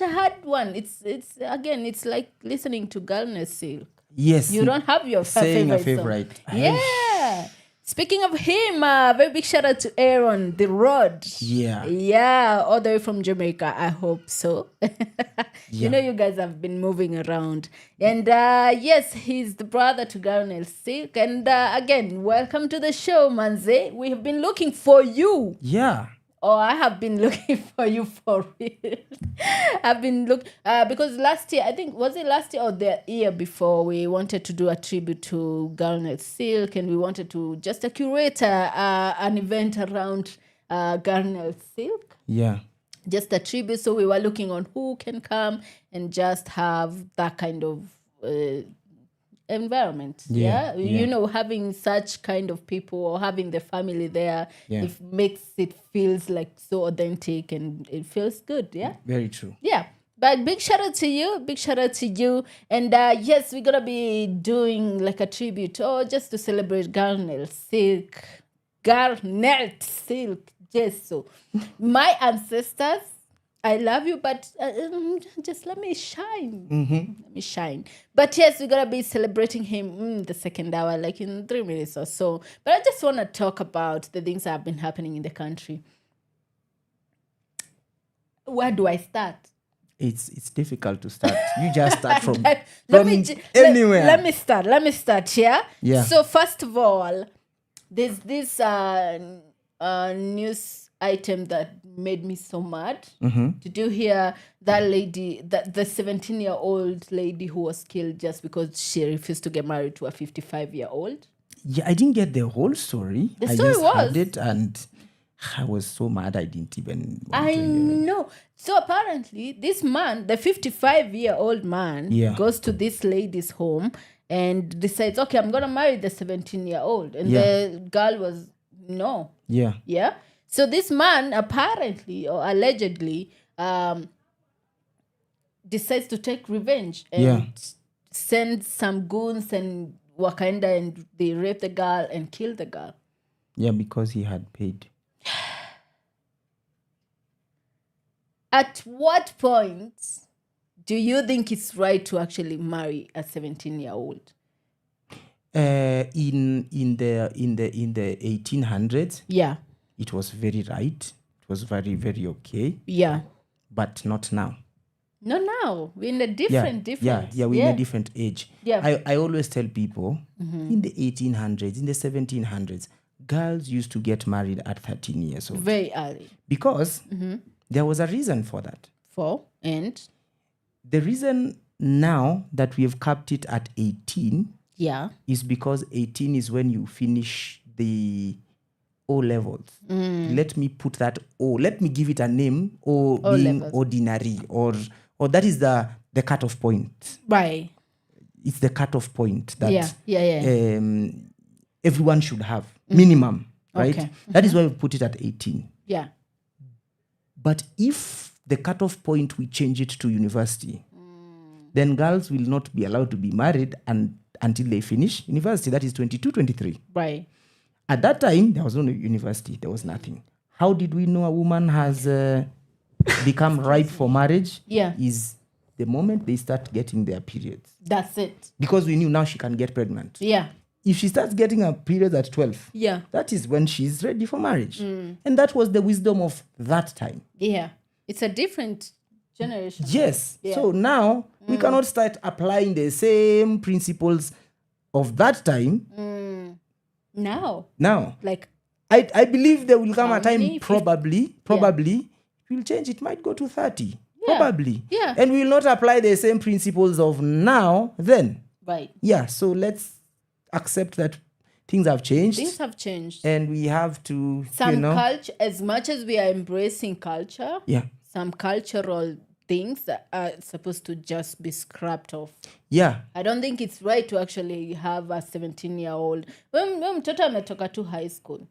a hard one. It's again, it's like listening to Garnett Silk. Yes. You don't have your saying a favorite song. favorite. Yeah. Speaking of him, very big shout out to Aaron, the Rod. Yeah. Yeah, all the way from Jamaica. I hope so. Yeah. You know, you guys have been moving around. And yes, he's the brother to Garnett Silk. And again, welcome to the show, Manze. We have been looking for you. Yeah. Oh, I have been looking for you for real. I've been because last year, I think, was it last year or the year before, we wanted to do a tribute to Garnett Silk, and we wanted to just curate an event around Garnett Silk, Yeah. just a tribute. So we were looking on who can come and just have that kind of environment. Yeah, yeah. You know, having such kind of people or having the family there, Yeah. it makes it feels like so authentic and it feels good. Yeah. Very true. Yeah. But big shout out to you. Big shout out to you. And yes, we're going to be doing like a tribute or just to celebrate Garnett Silk. Garnett Silk. Yes. So my ancestors, I love you, but just let me shine. Let me shine. But yes, we're going to be celebrating him the second hour, like in 3 minutes or so. But I just want to talk about the things that have been happening in the country. Where do I start? It's difficult to start. You just start from anywhere. Let me start, yeah? Yeah. So first of all, there's this news item that made me so mad. Did you hear that lady, that the 17-year-old lady who was killed just because she refused to get married to a 55-year-old? Yeah, I didn't get the whole story. The I story just was- heard it and I was so mad I didn't even want I to hear it. know. So apparently, this man, the 55-year-old man, Yeah. goes to this lady's home and decides, okay, I'm going to marry the 17-year-old. And Yeah. the girl was, no. Yeah. Yeah. So this man apparently or allegedly decides to take revenge and Yeah. send some goons and Wakanda and they rape the girl and kill the girl. Yeah, because he had paid. At what point do you think it's right to actually marry a 17-year-old? In the 1800s, Yeah. it was very right. It was very, very okay. Yeah. But not now. No, now we're in a Yeah, different. yeah, we're in a different age. Yeah. I always tell people in the 1800s, in the 1700s, girls used to get married at 13 years old Very early. because there was a reason for that. And The reason now that we have capped it at 18 yeah. is because 18 is when you finish the O levels. Let me put that O. Let me give it a name. O being levels. ordinary, or that is the cutoff point. Right. It's the cutoff point that Yeah. everyone should have minimum, right? Okay. That is why we put it at 18. Yeah. But if the cutoff point we change it to university, then girls will not be allowed to be married until they finish university. That is 22, 23. Right. At that time, there was no university. There was nothing. How did we know a woman has become ripe for marriage? Yeah. Is the moment they start getting their periods. That's it. Because we knew now she can get pregnant. Yeah. If she starts getting her period at 12, Yeah. that is when she's ready for marriage. And that was the wisdom of that time. Yeah. It's a different generation. Yes. Yeah. So now we cannot start applying the same principles of that time Now. Like I believe there will come How a time many? probably it will change. It might go to 30. Yeah. Probably. Yeah. And we will not apply the same principles of now then. Right. Yeah. So let's accept that things have changed. Things have changed. And we have to, Some culture, as much as we are embracing culture, yeah. some cultural things that are supposed to just be scrapped off. Yeah. I don't think it's right to actually have a 17-year-old. When mtoto ametoka to high school.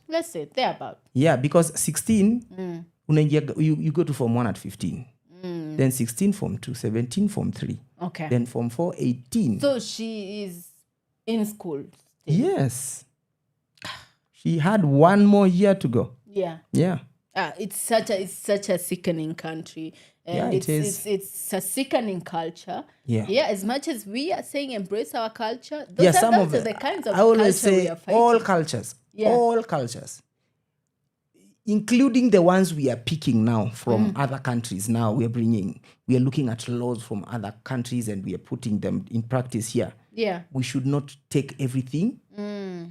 Let's say they're about. Yeah, because 16, you go to Form 1 at 15. Then 16, Form 2, 17, Form 3. Okay. Then Form 4, 18. So she is in school still. Yes. She had one more year to go. Yeah. Yeah. It's such a sickening country. And Yeah, it is. It's a sickening culture. Yeah. Yeah, as much as we are saying embrace our culture, those are the kinds of I always culture we say are fighting. all cultures. Yeah. All cultures. Including the ones we are picking now from other countries. Now we are looking at laws from other countries and we are putting them in practice here. Yeah. We should not take everything.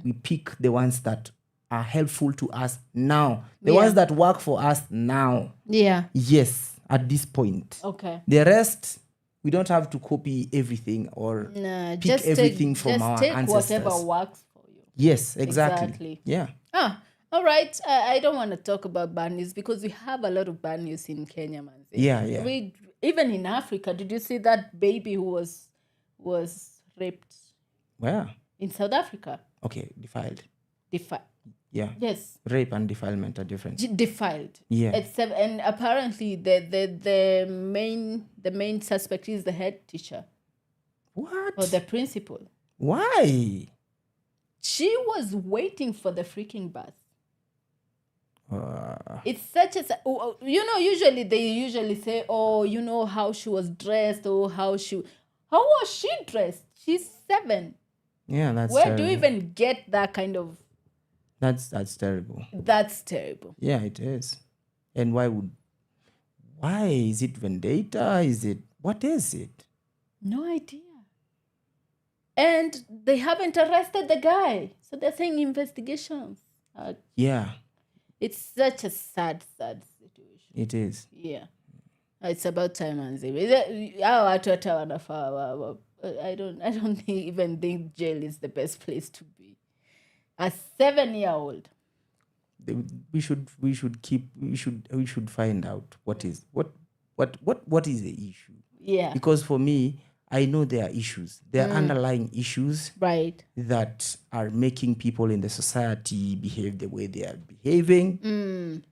We pick the ones that are helpful to us now. The ones that work for us now. Yeah. Yes, at this point. Okay. The rest, we don't have to copy everything or pick everything from our ancestors. Whatever works for you. Yes, exactly. Yeah. All right. I don't want to talk about bad news because we have a lot of bad news in Kenya, man. Yeah. Even in Africa, did you see that baby who was raped? Where? In South Africa. Okay, defiled. Yeah. Yes. Rape and defilement are different. Defiled. Yeah. And apparently the main suspect is the head teacher. What? Or the principal. Why? She was waiting for the freaking bus. It's such a... usually they say, how she was dressed or how was she dressed? She's 7. Yeah, that's Where terrible. do you even get that kind of... That's terrible. That's terrible. Yeah, it is. And why is it vendetta? What is it? No idea. And they haven't arrested the guy. So they're saying investigations. Yeah. It's such a sad situation. It is. Yeah. It's about time, Anzi. I don't even think jail is the best place to be. A 7-year-old. We should find out what is the issue. Yeah. Because for me, I know there are issues. There are underlying issues, right, that are making people in the society behave the way they are behaving.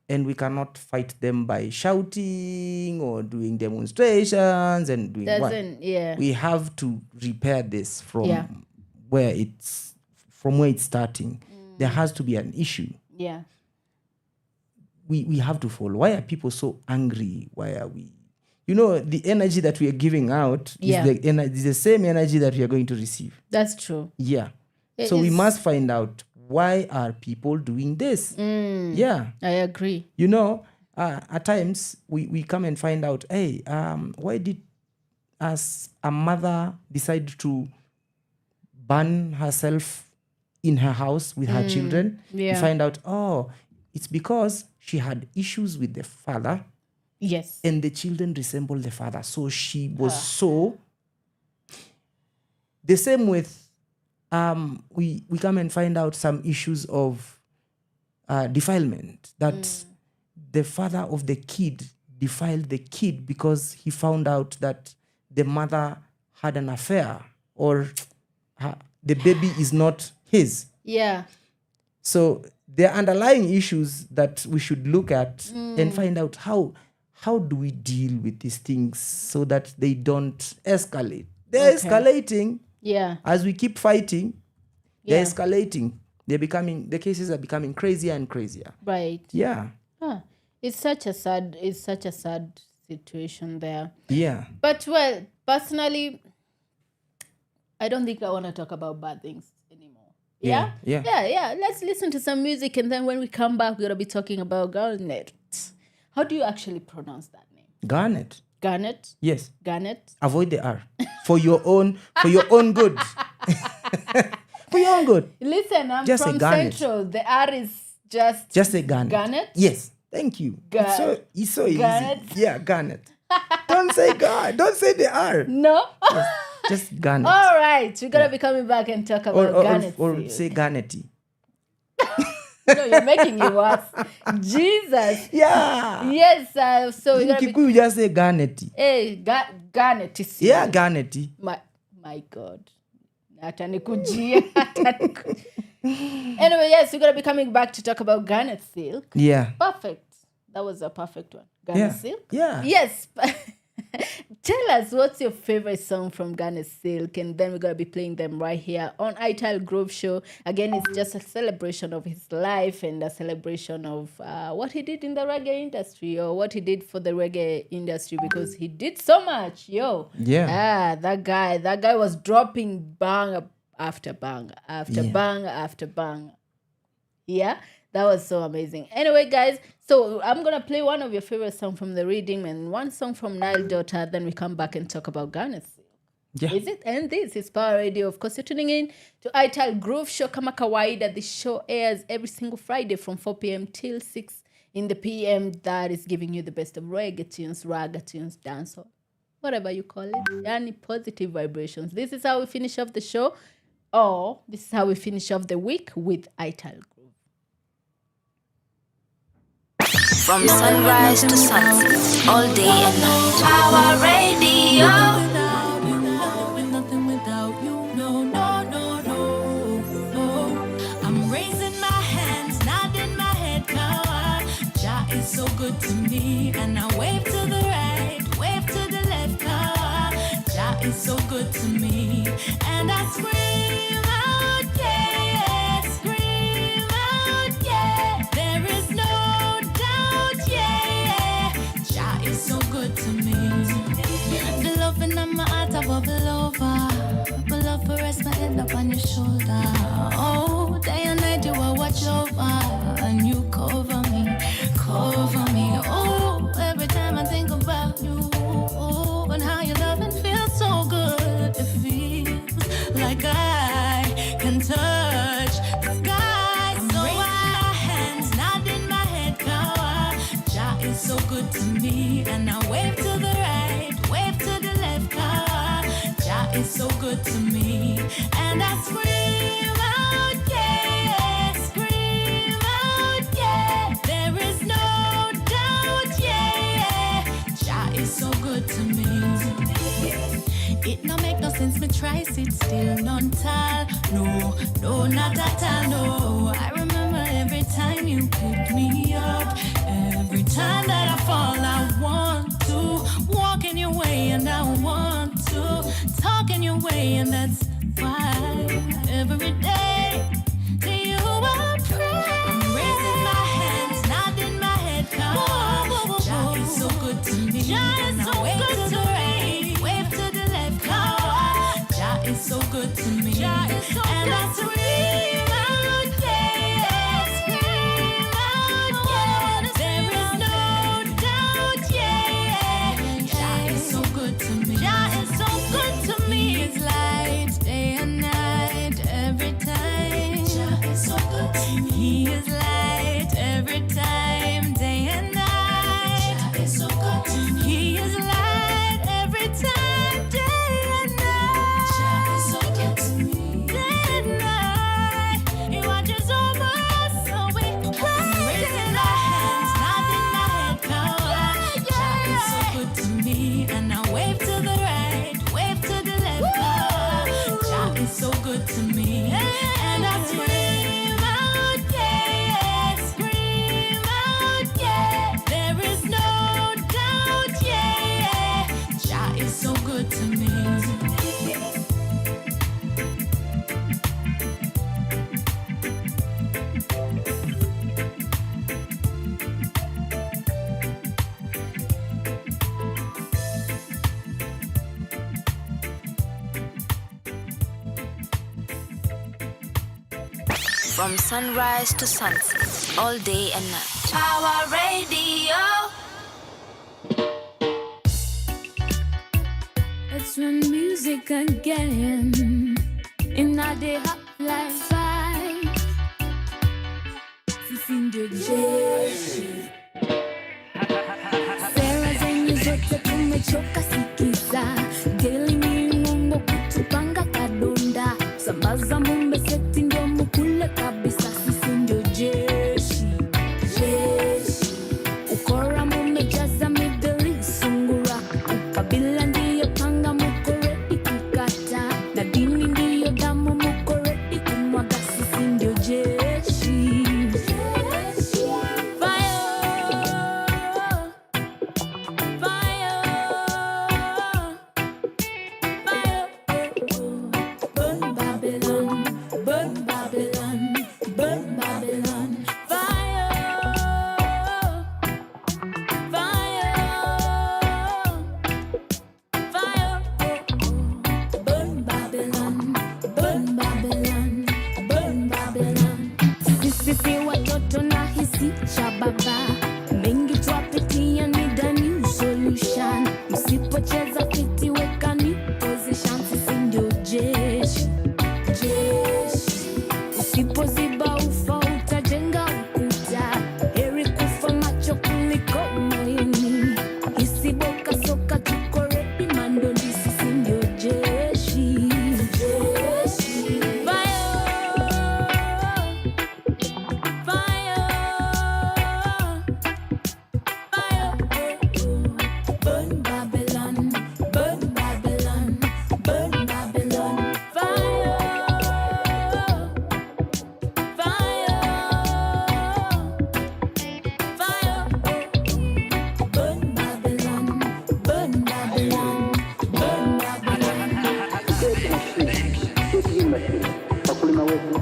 And we cannot fight them by shouting or doing demonstrations and doing what. Yeah. We have to repair this from where it's starting. There has to be an issue. Yeah. We have to follow. Why are people so angry? Why are we... the energy that we are giving out is the same energy that we are going to receive. That's true. Yeah. We must find out, why are people doing this? Yeah. I agree. At times we come and find out, hey, why did as a mother decide to burn herself in her house with her children? Yeah. We find out, it's because she had issues with the father. Yes. And the children resemble the father. So she was so... The same with... we come and find out some issues of defilement. That the father of the kid defiled the kid because he found out that the mother had an affair or the baby is not his. Yeah. So there are underlying issues that we should look at and find out how do we deal with these things so that they don't escalate. They're escalating. Yeah. As we keep fighting, they're escalating. The cases are becoming crazier and crazier. Right. Yeah. It's such a sad situation there. Yeah. But well, personally, I don't think I want to talk about bad things anymore. Yeah? Yeah. Let's listen to some music, and then when we come back, we're going to be talking about Garnett. How do you actually pronounce that name? Garnett. Garnett? Yes. Garnett? Avoid the R. For your own good. For your own good. Listen, I'm just from Central. The R is just a Garnett. Garnett? Yes. Thank you. It's so Garnett? easy. Yeah, Garnett. Don't say God. Don't say the R. No. Just Garnett. All right. We're going to be coming back and talk about Garnett. Or say Garnetty. No, you're making it worse. Jesus. Yeah. Yes. So we're going to be... just say Garnetty. Hey, Garnetty. Yeah, Garnetty. My God. Anyway, yes, we're gonna be coming back to talk about Garnett Silk. Yeah. Perfect. That was a perfect one. Garnett Silk. Yeah. Yes. Tell us what's your favorite song from Garnett Silk, and then we're gonna be playing them right here on Ital Groove Show. Again, it's just a celebration of his life and a celebration of what he did in the reggae industry, or what he did for the reggae industry, because he did so much. Yeah. That guy was dropping bang after bang after bang after bang. Yeah, that was so amazing. Anyway, guys, so I'm going to play one of your favorite songs from the reading and one song from Nile Daughter. Then we come back and talk about Garnett Silk. Yeah. Is it? And this is Pawaradio. Of course, you're tuning in to Ital Groove Show. Kama kawaida, the show airs every single Friday from 4 p.m. till 6 in the p.m. That is giving you the best of reggae tunes, raga tunes, dancehall, whatever you call it. Any positive vibrations. This is how we finish off the show. Or this is how we finish off the week with Ital Groove. From sunrise to sunset, all day and night. Pawaradio. Nothing without you. No, no, no, no. I'm raising my hands, nodding my head. Jah is so good to me, and I wave to the right, wave to the left. Jah is so good to me, and I scream out, yeah, scream out, yeah. There is no doubt, yeah. Jah is so good to me. The loving in my heart I bubble over. My love for rest my head up on your shoulder. Oh, day and night you will watch over, and you cover me, cover me. Oh, every time I think about you, oh, and how your loving feels so good. It feels like I can touch the sky. So my hands, nodding my head, power. Jah is so good to me, and I wave to the right, wave to the left, power. Jah is so good to me, and I scream out, yeah, scream out, yeah. There is no doubt, yeah. Jah is so good to me. It no make no sense, me try sit still, none tall. No, no, not at all, no. I remember every time you pick me up, every time that I fall, I want to walk in your way, and I want to talk in your way, and that's why every day to you I pray. I'm raising my hands, nodding my head, come. Jah is so good to me. Jah is so good to me. Wave to the left, come. Jah is so good to me. Jah is so and good to me. He is light every time, day and night. Jah is so good to me. He is light every time, day and night. Jah is so good to me. Day and night, He watches over us, so we raising our hands, nodding my head, power. Jah is so good to me, and I wave to the right, wave to the left, power. Jah is so good to me, and I scream. From sunrise to sunset, all day and night. Pawaradio. It's when music again in a day hot like fire. Sifindo jeshi Sera zenye zote tumechoka sikiza. Daily ni mungo kutupanga kadonda. Sambaza mumbe seti ndio mukule kabisa. Sifindo jeshi ukora mume jaza mideli sungura. Ukabila ndiyo panga mukore ikukata. Na dini ndiyo damu mukore ikumwaga. Sifindo hisi cha baba. Mengi twapitia, need a new solution. Usipocheza fiti weka ni position, sisi ndio jeshi. Usipoziba ufa utajenga ukuta. Heri kufa macho kuliko moyoni. Isiboka soka tuko ready, mandoni sisi ndio jeshi. Burn Babylon, burn Babylon, burn Babylon. Fire, fire, fire. Burn Babylon, burn Babylon, burn Babylon. Wakulima wetu,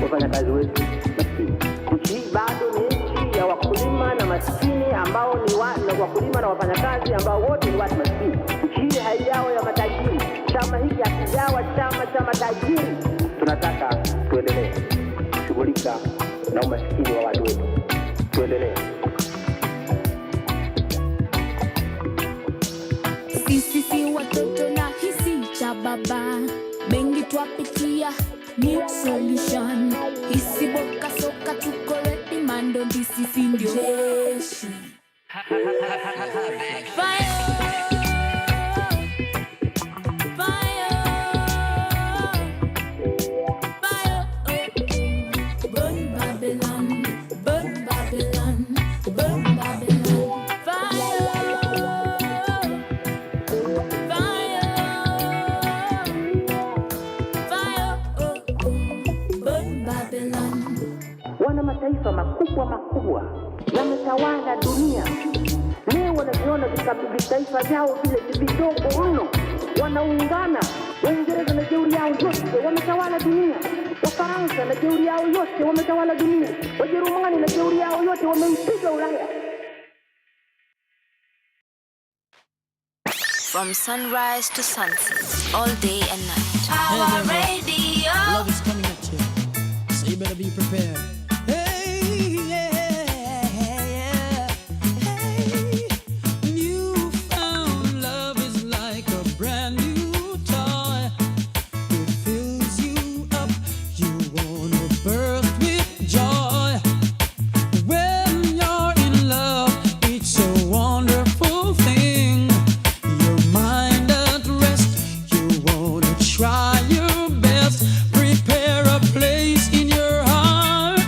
wafanyakazi wetu maskini. Nchi hii bado ni nchi ya wakulima na maskini ambao ni wakulima na wafanyakazi ambao wote ni watu maskini. Nchi hii haijawa ya matajiri. Chama hiki hakijawa chama cha matajiri. Tunataka tuendelee kushughulika na umaskini wa watu wetu. Tuendelee. Sisi watoto na hisi cha baba. Mengi twapitia, need solution. Isiboka soka tuko ready, mando sisi ndio jeshi. Fire, fire, fire. Burn Babylon, burn Babylon, burn Babylon. Fire, fire, burn Babylon. Wana mataifa makubwa yametawala dunia. Leo wanaviona vitaifa vyao vile vidogo mno. Wanaungana. Waingereza na jeuri yao yote wametawala dunia. Wafaransa na jeuri yao yote wametawala dunia. Wajerumani na jeuri yao yote wameipiga Ulaya. From sunrise to sunset, all day and night. Pawaradio. Love is coming at you, so you better be prepared. Hey, yeah, yeah. Hey, you found love is like a brand new toy. It fills you up, you wanna burst with joy. When you're in love, it's a wonderful thing. Your mind at rest, you wanna try your best. Prepare a place in your heart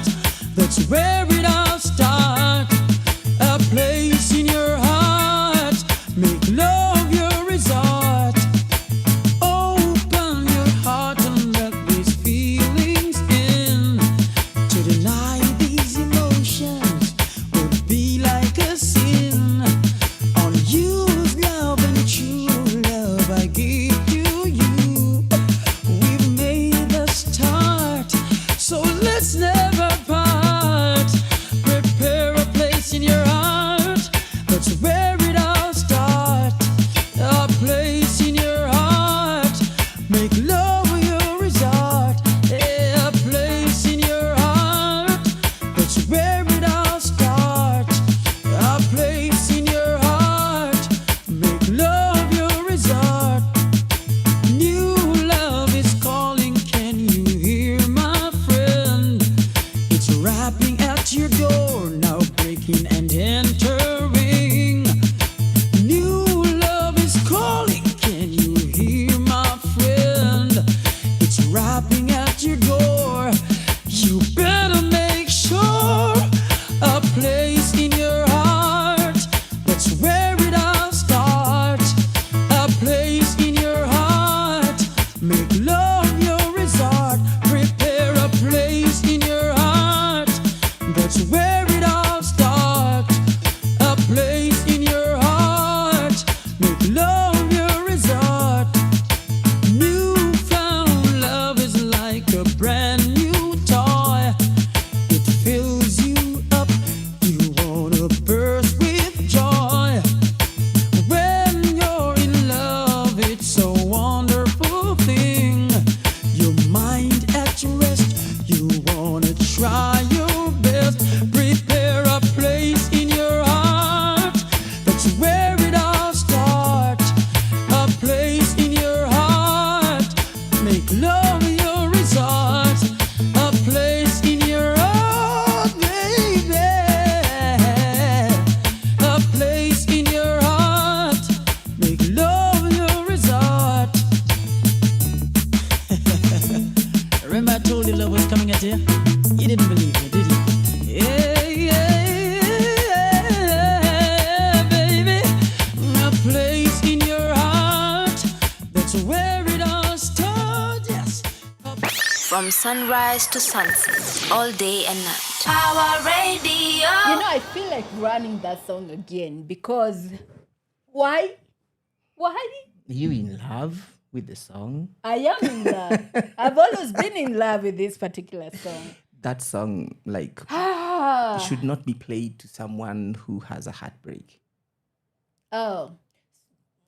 sunrise to sunset, all day and night. Pawaradio. You know, I feel like running that song again because why? Why? You in love with the song? I am in love. I've always been in love with this particular song. That song, like, should not be played to someone who has a heartbreak. Oh.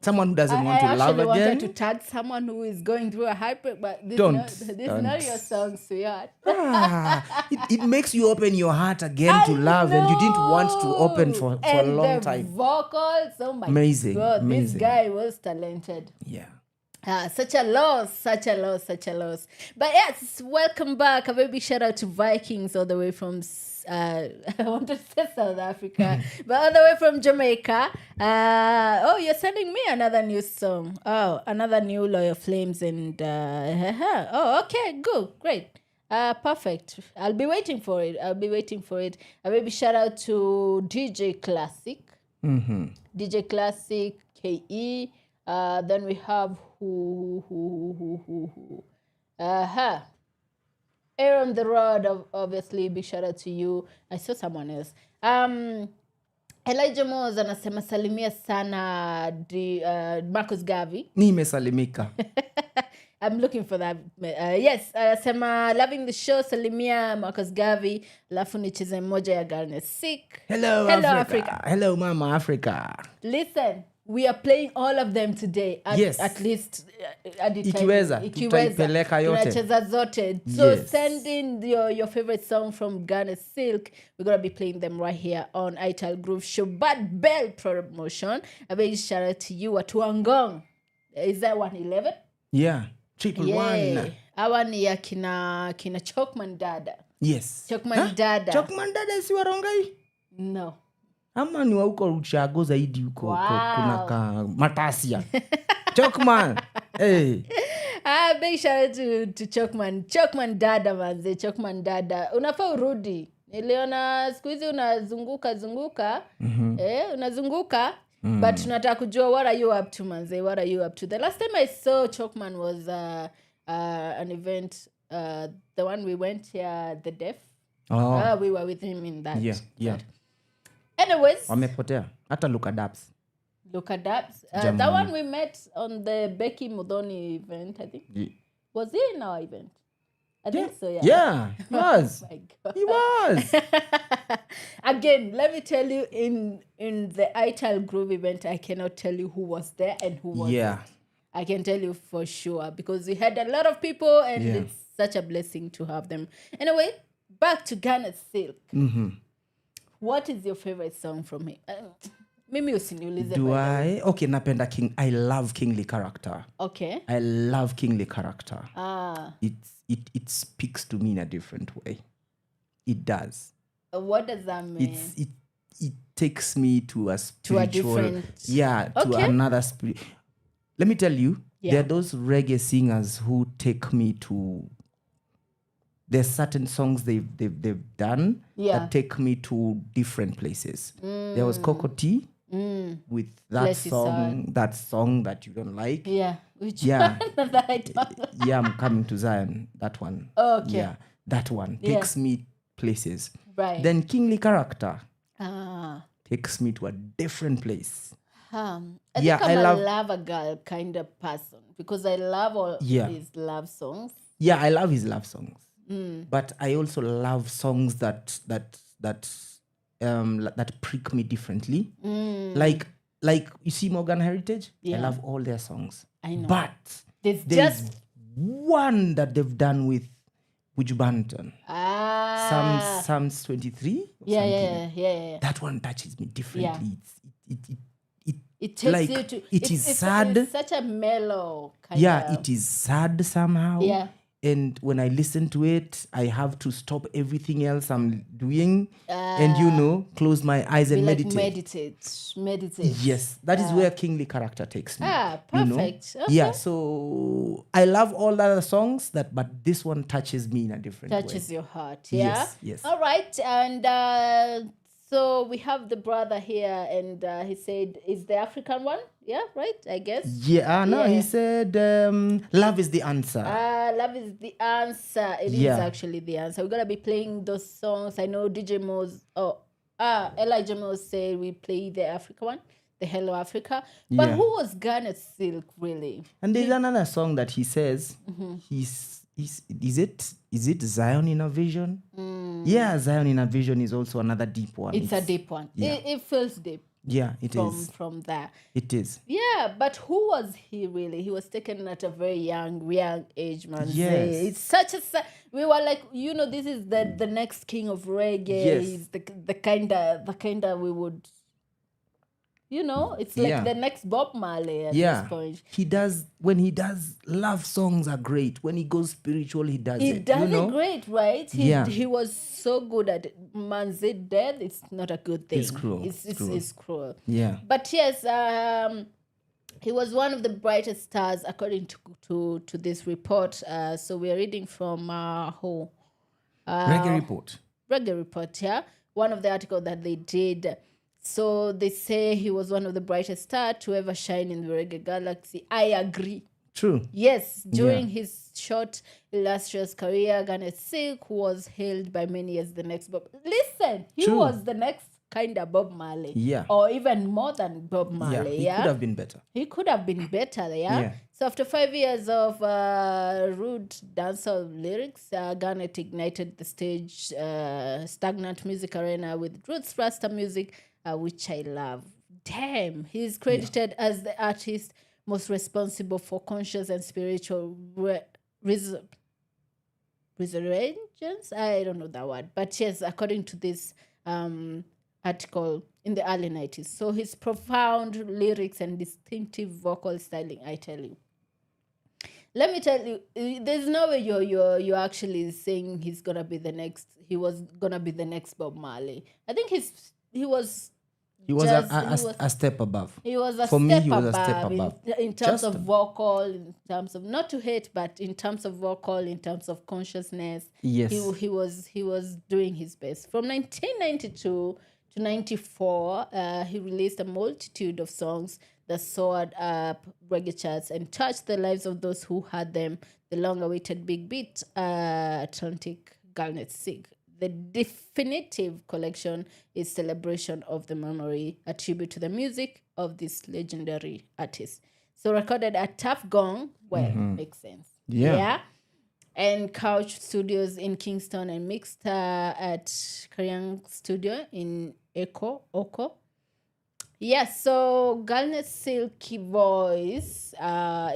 Someone who doesn't want to love I actually again. wanted to tag someone who is going through a heartbreak, but this is not your song, sweetheart. It makes you open your heart again to love, and you didn't want to open for a long time. Vocals, oh my Amazing, God, amazing. this guy was talented. Yeah. Such a loss, such a loss, such a loss. But yes, welcome back. A very big shout out to Vikings all the way from I want to say South Africa, but all the way from Jamaica. You're sending me another new song. Oh, another new Loyal Flames and okay, good, great. Perfect. I'll be waiting for it. A very big shout out to DJ Classic. DJ Classic, KE. Then we have who. Aaron the Rod, obviously, big shout out to you. I saw someone else. Elijah Moz anasema salimia sana Marcus Garvey. Nimesalimika. I'm looking for that. Yes, anasema loving the show, salimia Marcus Garvey. Alafu nicheze moja ya Garnett Silk. Hello Africa. Hello Mama Africa. Listen, we are playing all of them today. At least at the Ikiweza. Tutaipeleka yote. Tunacheza zote. So Yes. send in your favorite song from Garnett Silk. We're going to be playing them right here on Ital Groove Show. Bad Bell promotion. A big shout out to you at Wangong. Is that 111? Yeah. 111. Hawa ni ya kina Chokman Dada. Yes. Chokman Dada. Chokman Dada si warongai? No. Ama ni wa huko Ushago zaidi huko. Wow. Kuna ka Matasia. Chokman. Hey. Big shout out to Chokman. Chokman Dada manze. Chokman Dada. Unafaa urudi. Niliona siku hizi unazunguka. Unazunguka. But tunataka kujua what are you up to manze? What are you up to? The last time I saw Chokman was an event, the one we went here, the Deaf. Oh. We were with him in that. Yeah. Anyways. Wamepotea. Hata Luka Daps. That one we met on the Becky Modoni event, I think. Yeah. Was he in our event? I think so, yeah. Yeah, he was. Oh my God. He was. Again, let me tell you, in the Ital Groove event, I cannot tell you who was there and who wasn't. Yeah. I can tell you for sure because we had a lot of people and it's such a blessing to have them. Anyway, back to Garnett Silk. What is your favorite song from him? Mimi usiniulize. Do I? Okay, napenda King. I love kingly character. Okay. I love kingly character. It speaks to me in a different way. It does. What does that mean? It takes me to a spiritual, to Okay. another spirit. Let me tell you, there are those reggae singers who take me to. There's certain songs they've done that take me to different places. There was Coco T with that song that you don't like. Yeah. Which one that I don't like? Yeah, I'm coming to Zion. That one. Okay. Yeah, that one takes me places. Right. Then kingly character takes me to a different place. I think I'm a love a girl kind of person because I love all his love songs. Yeah, I love his love songs. But I also love songs that prick me differently. Like you see Morgan Heritage? I love all their songs. I know. But there's just one that they've done with Buju Banton. Psalms 23 or something. Yeah. That one touches me differently. It takes like, you to... It is sad. It's such a mellow kind of... Yeah, it is sad somehow. Yeah. And when I listen to it, I have to stop everything else I'm doing and, close my eyes and meditate. Meditate. Yes, that is where kingly character takes me. Perfect. Okay. Yeah, so I love all other songs, but this one touches me in a different way. Touches your heart, yeah? Yes. All right, and So we have the brother here, and he said, "Is the African one?" Yeah, right. I guess. Yeah, no, he said, love is the answer. Love is the answer. It is actually the answer. We're gonna be playing those songs. I know DJ Mo's. Elijah Mo said we play the Africa one, the Hello Africa. But who was Garnett Silk really? And there's another song that he says, is it Zion in a Vision? Yeah, Zion in a Vision is also another deep one. It's a deep one. Yeah. It feels deep. Yeah, it is. From there. It is. Yeah, but who was he really? He was taken at a very young age, man. Yes. It's such a... We were like, this is the next king of reggae. Yes. He's the kind of we would... it's like the next Bob Marley at this point. When he does, love songs are great. When he goes spiritual, he does it. He does it great, right? He was so good at it. Man's death, it's not a good thing. It's cruel. It's cruel. Yeah. But yes, he was one of the brightest stars according to this report. So we're reading from Reggae Report. Reggae Report, yeah. One of the articles that they did. So they say he was one of the brightest stars to ever shine in the reggae galaxy. I agree. True. Yes, during his short, illustrious career, Garnett Silk was hailed by many as the next Bob. Listen, he was the next kind of Bob Marley. Yeah. Or even more than Bob Marley. Yeah, he could have been better. He could have been better, yeah? So after 5 years of rude dancehall lyrics, Garnett ignited the stage stagnant music arena with roots Rasta music, which I love. Damn, he's credited as the artist most responsible for conscious and spiritual resurrections. I don't know that word, but yes, according to this article in the early 90s. So his profound lyrics and distinctive vocal styling, I tell you. Let me tell you, there's no way you're actually saying he was gonna be the next Bob Marley. I think he was a step above. He was a step above in terms of vocal, in terms of, not to hate, but in terms of vocal, in terms of consciousness. Yes. He was doing his best. From 1992 to 94, he released a multitude of songs that soared up reggae charts and touched the lives of those who had them. The long-awaited Big Beat Atlantic Garnett Silk. The definitive collection is celebration of the memory, a tribute to the music of this legendary artist. So recorded at Tough Gong, makes sense. Yeah. And Couch Studios in Kingston and mixed at Karyang Studio in Oko. Yes, so Garnett's silky voice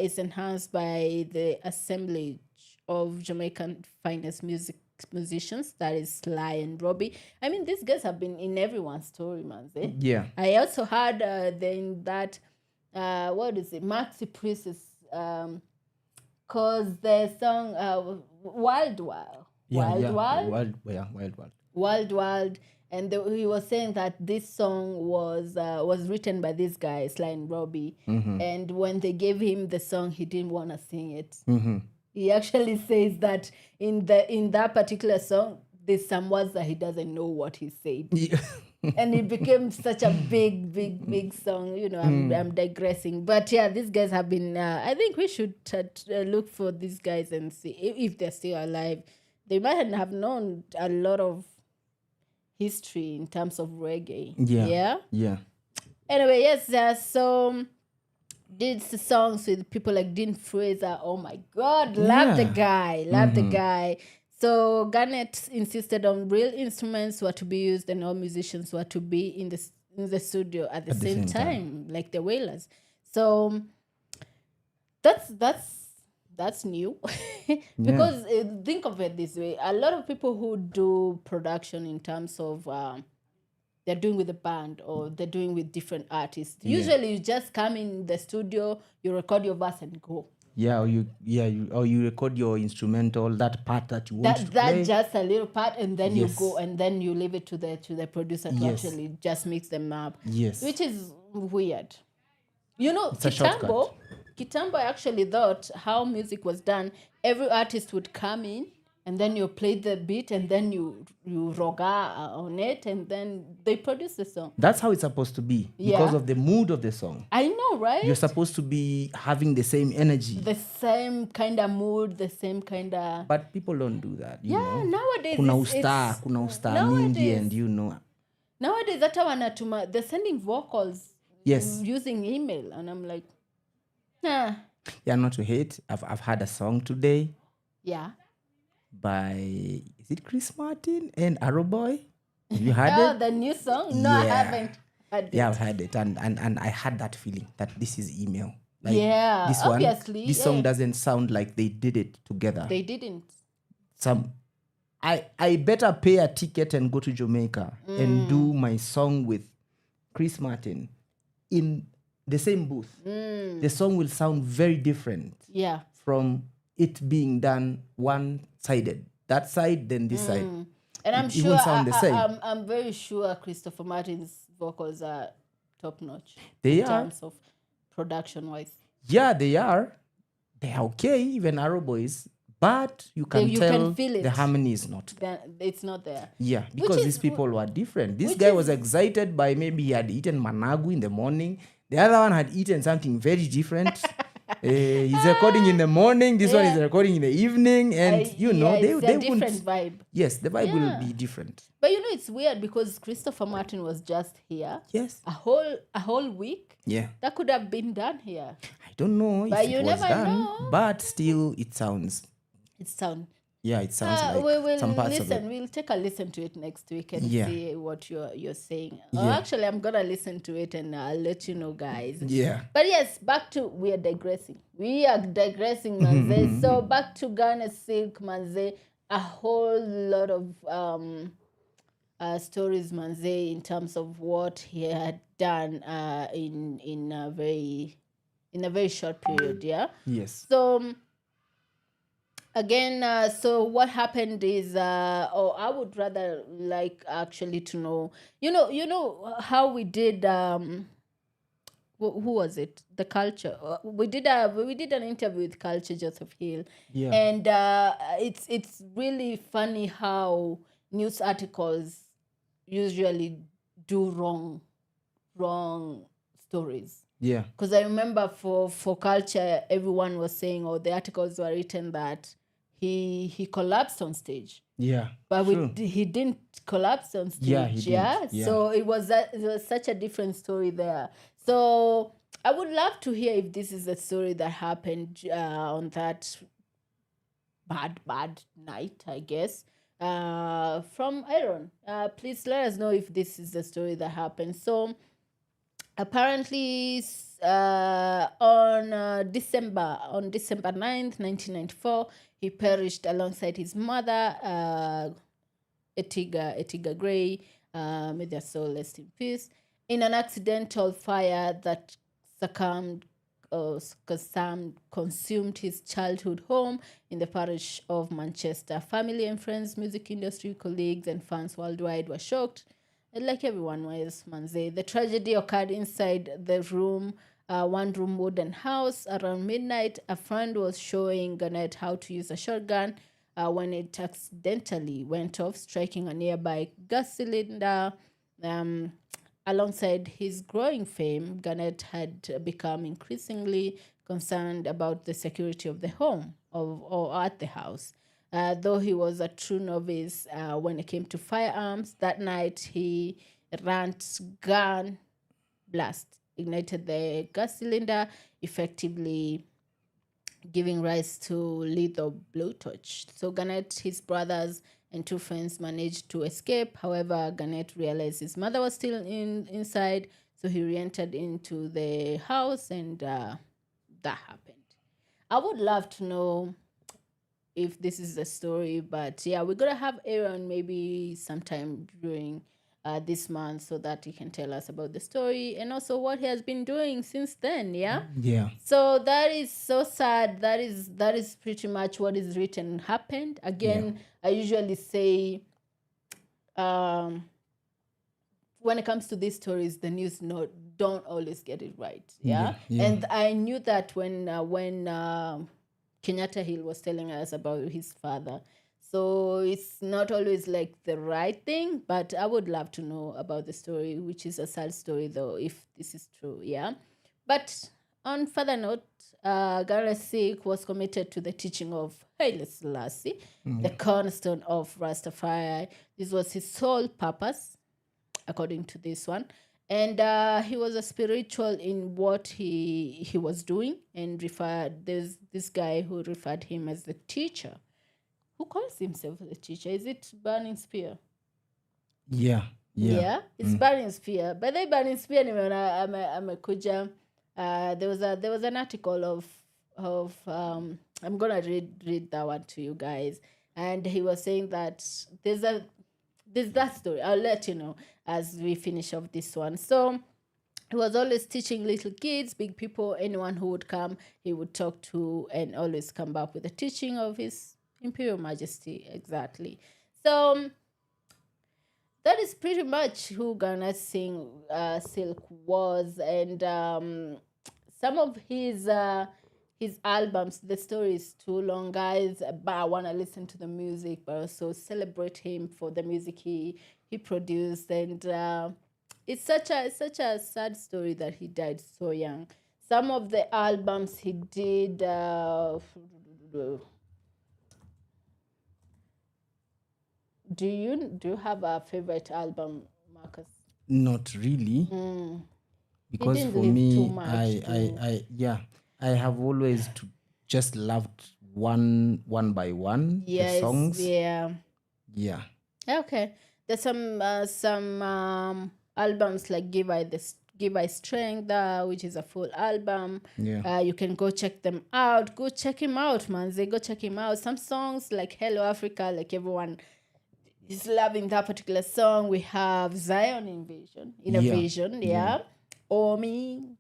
is enhanced by the assemblage of Jamaican finest musicians, that is Sly and Robbie. I mean, these guys have been in everyone's story, man. Yeah. I also heard what is it, Maxi Priestess, cause the song Wild Wild, and he was saying that this song was written by this guy Sly and Robbie, and when they gave him the song, he didn't want to sing it. He actually says that in that particular song, there's some words that he doesn't know what he said. Yeah. And it became such a big song. I'm digressing. But yeah, these guys have been, I think we should look for these guys and see if they're still alive. They might have known a lot of history in terms of reggae. Yeah. Anyway, yes, so did the songs with people like Dean Fraser. Oh my God, love the guy. So Garnett insisted on real instruments were to be used and all musicians were to be in the studio at the same time, like the Wailers. So that's new. Because think of it this way, a lot of people who do production in terms of they're doing with a band or they're doing with different artists. Usually you just come in the studio, you record your verse and go. Yeah, or you record your instrumental, that part that you want to play. That just a little part, and then you go and then you leave it to the producer to actually just mix them up. Yes. Which is weird. It's Kitambo actually thought how music was done, every artist would come in and then you play the beat, and then you roga on it, and then they produce the song. That's how it's supposed to be because of the mood of the song. I know, right? You're supposed to be having the same energy. The same kind of mood, the same kind of... But people don't do that, you know. Nowadays Kuna it's ustar mingi, and you know. Nowadays, hata wanatuma, they're sending vocals using email, and I'm like, nah. Yeah, not to hate. I've had a song today. Yeah. By, is it Chris Martin and Arrow Boy? Have you heard it? The new song? No, I haven't heard it. Yeah, I've heard it. And I had that feeling that this is email. Like, this obviously. This song doesn't sound like they did it together. They didn't. I better pay a ticket and go to Jamaica and do my song with Chris Martin in the same booth. The song will sound very different from it being done one-sided. That side, then this side. And I'm it won't sound the same. I'm very sure Christopher Martin's vocals are top-notch. They in are. terms of production-wise. Yeah, they are. They are okay, even Arrow Boys. But you can tell feel it. The harmony is not there. It's not there. Yeah, because these people were different. This guy was excited by maybe he had eaten managu in the morning. The other one had eaten something very different. He's recording in the morning. This one is recording in the evening. And, they different vibe. Yes, the vibe will be different. But, it's weird because Christopher Martin was just here. Yes. A whole week. Yeah. That could have been done here. I don't know but if you it was never done. know. But still, it sounds... Yeah, it sounds like some parts of it. We'll take a listen to it next week and see what you're saying. Actually, I'm gonna listen to it and I'll let you know, guys. Yeah. But yes, back to we are digressing, manze. So back to Garnett Silk, manze. A whole lot of stories, manze, in terms of what he had done in a very short period. Yeah. Yes. So. Again, so what happened is, or I would rather like actually to know, you know how we did. Who was it? The Culture. We did an interview with Culture Joseph Hill, and it's really funny how news articles usually do wrong stories. Yeah. Because I remember for Culture, everyone was saying, the articles were written that he collapsed on stage. Yeah. But he didn't collapse on stage. Yeah, he didn't. Yeah. So it was such a different story there. So I would love to hear if this is a story that happened on that bad night, I guess. From Aaron. Please let us know if this is the story that happened. So apparently on December 9th, 1994, he perished alongside his mother, Etiga Gray, may their soul rest in peace, in an accidental fire that consumed his childhood home in the parish of Manchester. Family and friends, music industry colleagues, and fans worldwide were shocked. Like everyone was, manze. The tragedy occurred inside the one-room wooden house. Around midnight, a friend was showing Garnett how to use a shotgun when it accidentally went off, striking a nearby gas cylinder. Alongside his growing fame, Garnett had become increasingly concerned about the security of the home or at the house. Though he was a true novice when it came to firearms, that night he ran gun blast, ignited the gas cylinder, effectively giving rise to lethal blowtorch. So Garnett, his brothers, and two friends managed to escape. However, Garnett realized his mother was still inside, so he re-entered into the house, and that happened. I would love to know if this is the story, but yeah, we're gonna have Aaron maybe sometime during this month so that he can tell us about the story and also what he has been doing since then. Yeah. So that is so sad. That is pretty much what is written happened. Again, I usually say when it comes to these stories, the news don't always get it right. Yeah. And I knew that when Kenyatta Hill was telling us about his father So it's not always like the right thing, but I would love to know about the story, which is a sad story though, if this is true. Yeah. But on further note, Garnett Silk was committed to the teaching of Haile Selassie, the cornerstone of Rastafari. This was his sole purpose, according to this one. And he was a spiritual in what he was doing, and there's this guy who referred him as the teacher. Who calls himself the teacher? Is it Burning Spear? Yeah. It's Burning Spear. By the Burning Spear, amekuja. There was an article of I'm gonna read that one to you guys, and he was saying that there's that story. I'll let you know as we finish off this one. So he was always teaching little kids, big people, anyone who would come, he would talk to and always come back with the teaching of His Imperial Majesty. Exactly. So that is pretty much who Garnett Silk was, and some of his albums. The story is too long, guys, but I want to listen to the music, but also celebrate him for the music he produced. And it's such a sad story that he died so young. Some of the albums he did. Do you have a favorite album, Marcus? Not really. Because didn't for live me, too much I have always just loved one by one the songs. Yeah. Okay. There's some albums like Give I Strength, which is a full album. Yeah. You can go check them out. Go check him out, man. Go check him out. Some songs like Hello Africa, like everyone is loving that particular song. We have Zion Invasion, Innovation, Oh Me,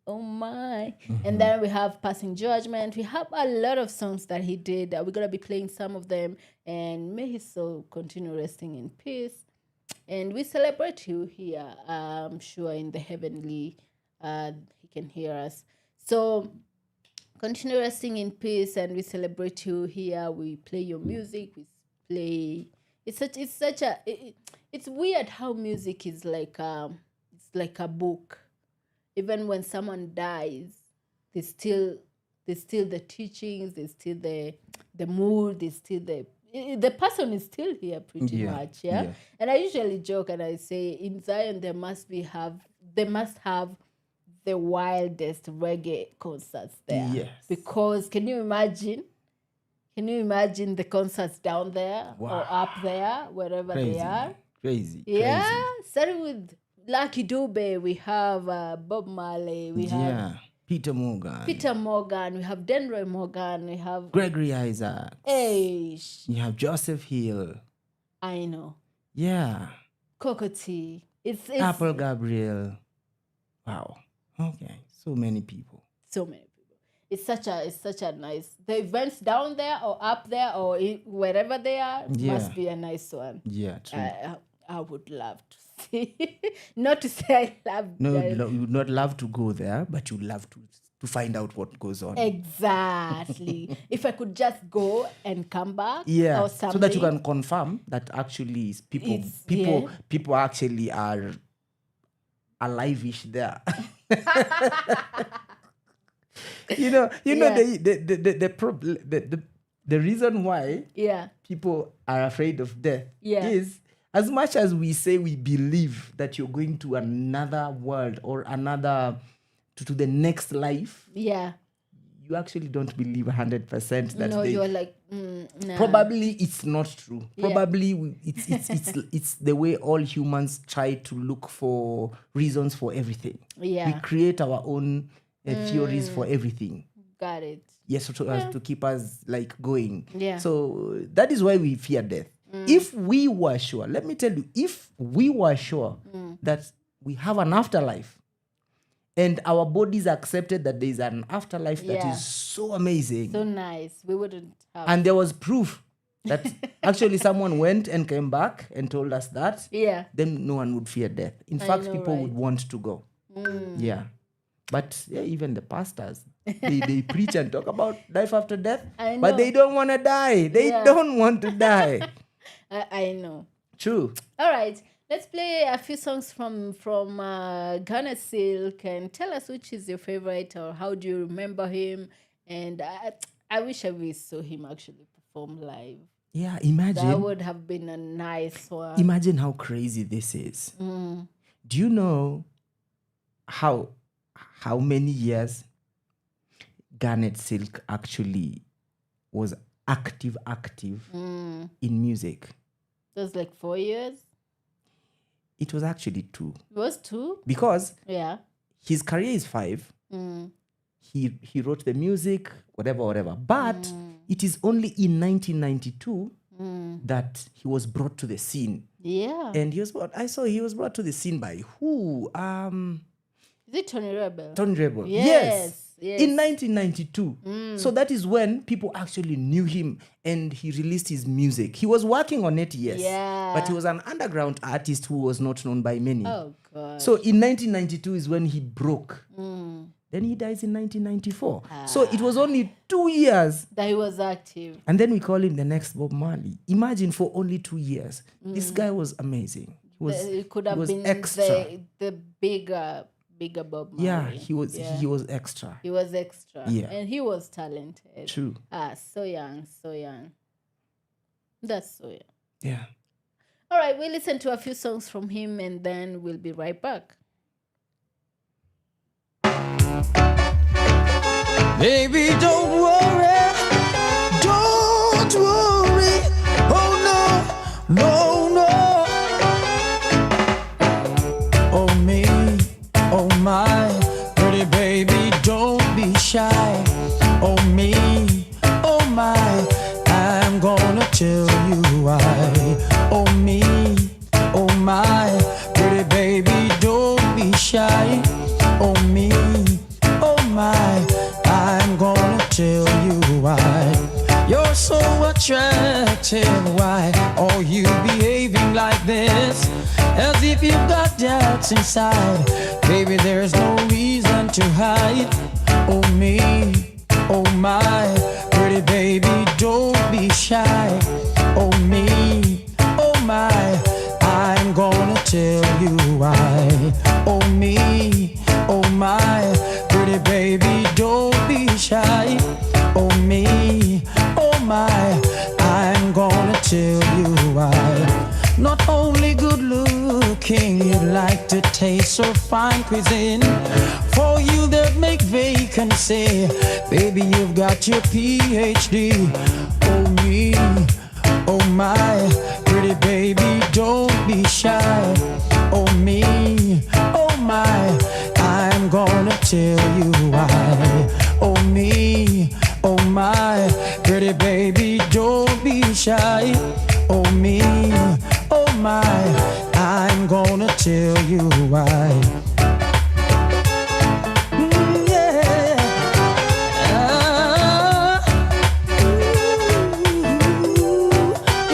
Oh My. And then we have Passing Judgment. We have a lot of songs that he did. We're going to be playing some of them. And may his soul continue resting in peace. And we celebrate you here. I'm sure in the heavenly, he can hear us. So continue resting in peace, and we celebrate you here. We play your music. We play... It's weird how music is like a book. Even when someone dies, there's still the teachings, there's still the mood, there's still the person is still here pretty much. Yeah. And I usually joke and I say in Zion they must have the wildest reggae concerts there. Yes. Because can you imagine the concerts down there or up there, wherever they are? Crazy. Yeah. Starting with Lucky Dube, we have Bob Marley, we have Peter Morgan, we have Denroy Morgan, we have Gregory Isaacs. You have Joseph Hill. I know. Yeah. Cocotte. It's Apple Gabriel. Wow. Okay. So many people. It's such a nice. The events down there or up there or wherever they are must be a nice one. Yeah, true. I would love to see. Not to say I love. No, you would not love to go there, but you love to find out what goes on. Exactly. If I could just go and come back, or something, so that you can confirm that actually people actually are alive-ish there. The reason why people are afraid of death is, as much as we say we believe that you're going to another world or another to the next life, you actually don't believe 100% that you're like nah. Probably it's not true. Probably it's the way all humans try to look for reasons for everything. We create our own theories for everything. Got it. Yes, to keep us like going. Yeah. So that is why we fear death. If we were sure, let me tell you, if we were sure that we have an afterlife and our bodies accepted that there is an afterlife that is so amazing. So nice. We wouldn't have. And there was proof that actually someone went and came back and told us that. Yeah. Then no one would fear death. In fact, people would want to go. Yeah. But yeah, even the pastors, they preach and talk about life after death, I but know. they don't want to die. They Yeah. don't want to die. I know. True. All right, let's play a few songs from Garnett Silk, and tell us which is your favorite or how do you remember him. And I wish we saw him actually perform live. Yeah, That imagine. would have been a nice one. Imagine how crazy this is. Mm. Do you know how many years Garnett Silk actually was active Mm. in music? It was like 4 years. It was actually 2. It was 2. Because Yeah. his career is 5. Mm. He wrote the music, whatever. But it is only in 1992 that he was brought to the scene. Yeah. And he was brought to the scene by who? Is it Tony Rebel? Tony Rebel. Yes. In 1992. So that is when people actually knew him and he released his music. He was working on it, yes. Yeah. But he was an underground artist who was not known by many. Oh, God. So in 1992 is when he broke. Then he dies in 1994. So it was only 2 years. That he was active. And then we call him the next Bob Marley. Imagine for only 2 years. This guy was amazing. It could have been extra. the bigger Bob Marley. Yeah, he was extra. He was extra. Yeah. And he was talented. True. So young. That's so young. Yeah. All right, we'll listen to a few songs from him and then we'll be right back. Baby, don't worry, don't worry. Oh no, no, no. Oh me, oh my, pretty baby, don't be shy. Oh me, oh my, I'm gonna tell you why. Oh me, oh my, pretty baby, don't be shy. Oh me, oh my, I'm gonna tell you why. You're so attractive, why are you behaving like this? As if you've got doubts inside. Baby, there's no reason to hide. Oh me, oh my, pretty baby, don't be shy. Oh me, oh my, I'm gonna tell you why. Oh me, oh my, pretty baby, don't be shy. Oh me, oh my, I'm gonna tell you why. Not only good looking, you like to taste so fine cuisine. For you that make vacancy, baby, you've got your PhD. Oh me, oh my, pretty baby, don't be shy. Oh me, oh my, I'm gonna tell you why. Oh me, oh my, pretty baby, don't be shy. Oh me, oh my, I'm gonna tell you why.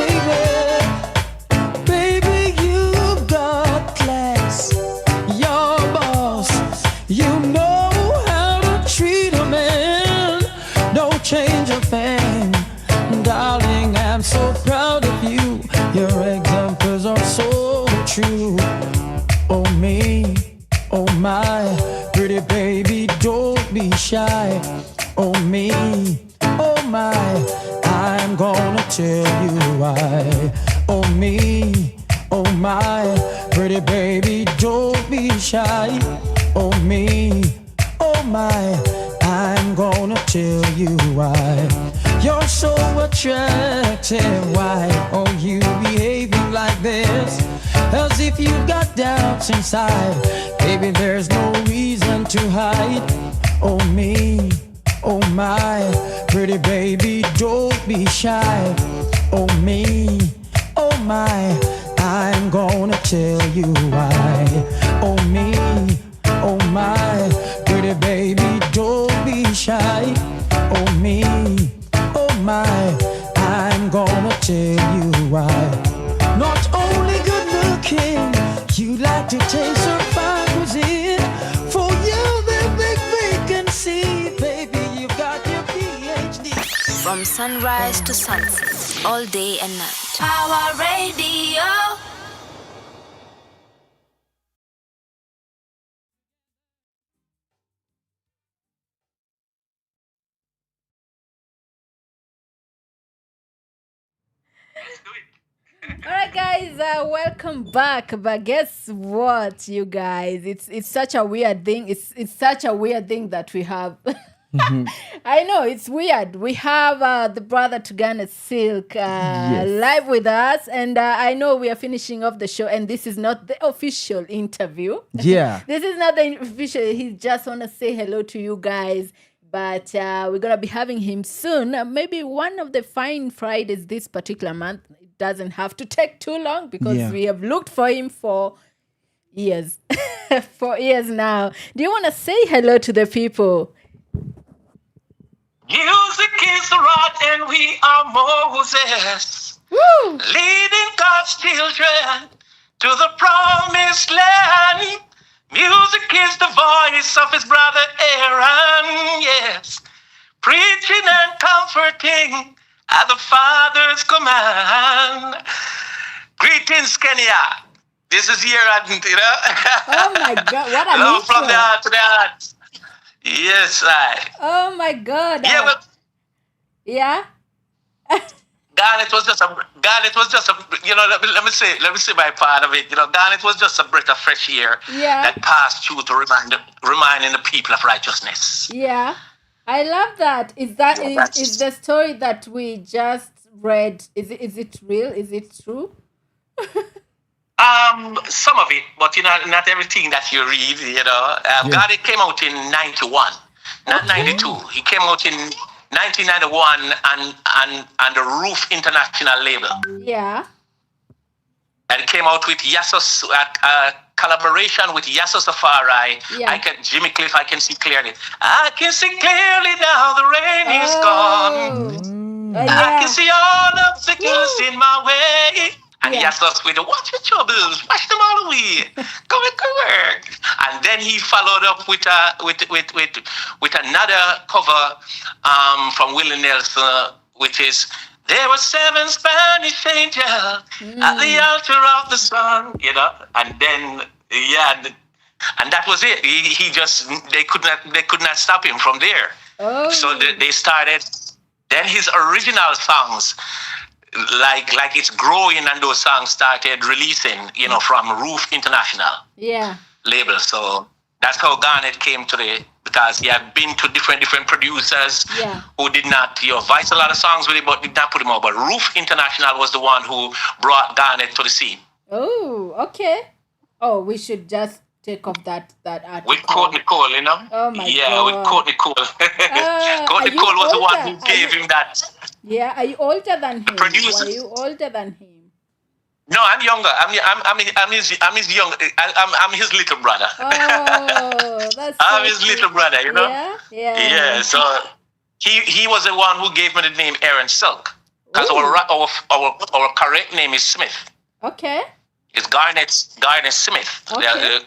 Yeah. Baby, you've got class. Your boss, you know how to treat a man. Don't change a thing, darling. I'm so proud of you. Your examples are so true. Oh me, oh my, pretty baby, don't be shy. Oh me, oh my, I'm gonna tell you why. Oh me, oh my, pretty baby, don't be shy. Oh me, oh my, I'm gonna tell you why. You're so attractive, why are you behaving like this? As if you've got doubts inside. Baby, there's no reason to hide. Oh me, oh my, pretty baby, don't be shy. Oh me, oh my, I'm gonna tell you why. Oh me, oh my, pretty baby, don't be shy. Oh me, oh my, I'm gonna tell you why. Not only good looking, you like to taste her fine cuisine. For you, they make sunrise to sunset, all day and night. Pawaradio. All right, guys, welcome back. But guess what, you guys? It's such a weird thing. It's such a weird thing that we have. I know it's weird. We have the brother to Garnett Silk live with us, and I know we are finishing off the show. And this is not the official interview. Yeah. This is not the official. He just want to say hello to you guys. But we're gonna be having him soon. Maybe one of the fine Fridays this particular month. It doesn't have to take too long because we have looked for him for years. For years now. Do you want to say hello to the people? Music is the rod and we are Moses. Woo! Leading God's children to the promised land. Music is the voice of his brother Aaron, yes. Preaching and comforting at the Father's command. Greetings, Kenya. This is here, Oh my God, what a love from intro. the heart to the heart. Yes, I. Oh my God. Yeah, well, yeah? Garnett was just a, let me say my part of it. Garnett was just a breath of fresh air that passed through to reminding the people of righteousness. Yeah. I love that. Is the story that we just read, is it real? Is it true? Some of it, but not everything that you read, Garnett came out in 91, not 92. He came out in 1991 and the Roof International label. Yeah. And it came out with Yassos, collaboration with Yassos Safari. Yeah. Jimmy Cliff, I can see clearly. I can see clearly now the rain is gone. I can see all obstacles in my way. And Yassos with the watch your troubles, wash them all away. Go back to work. And then he followed up with another cover from Willie Nelson, which is there were 7 Spanish angels at the altar of the sun, and then and that was it. He just they could not stop him from there. Oh. So they started. Then his original songs, like It's Growing, and those songs started releasing, from Roof International label. So that's how Garnett came today, because he had been to different producers who did not, voice a lot of songs with him, but did not put him out. But Roof International was the one who brought Garnett to the scene. Oh, okay. Oh, we should just take off that article. With Courtney Cole, Oh my God. Yeah, with Courtney Cole. Courtney Cole was the one who gave him that. Yeah, are you older than him? Producer. Are you older than him? No, I'm younger. I'm his young. I'm his little brother. Oh, that's I'm so his cute. little brother. Yeah. So he was the one who gave me the name Aaron Silk, because our correct name is Smith. Okay. It's Garnett Smith. Okay.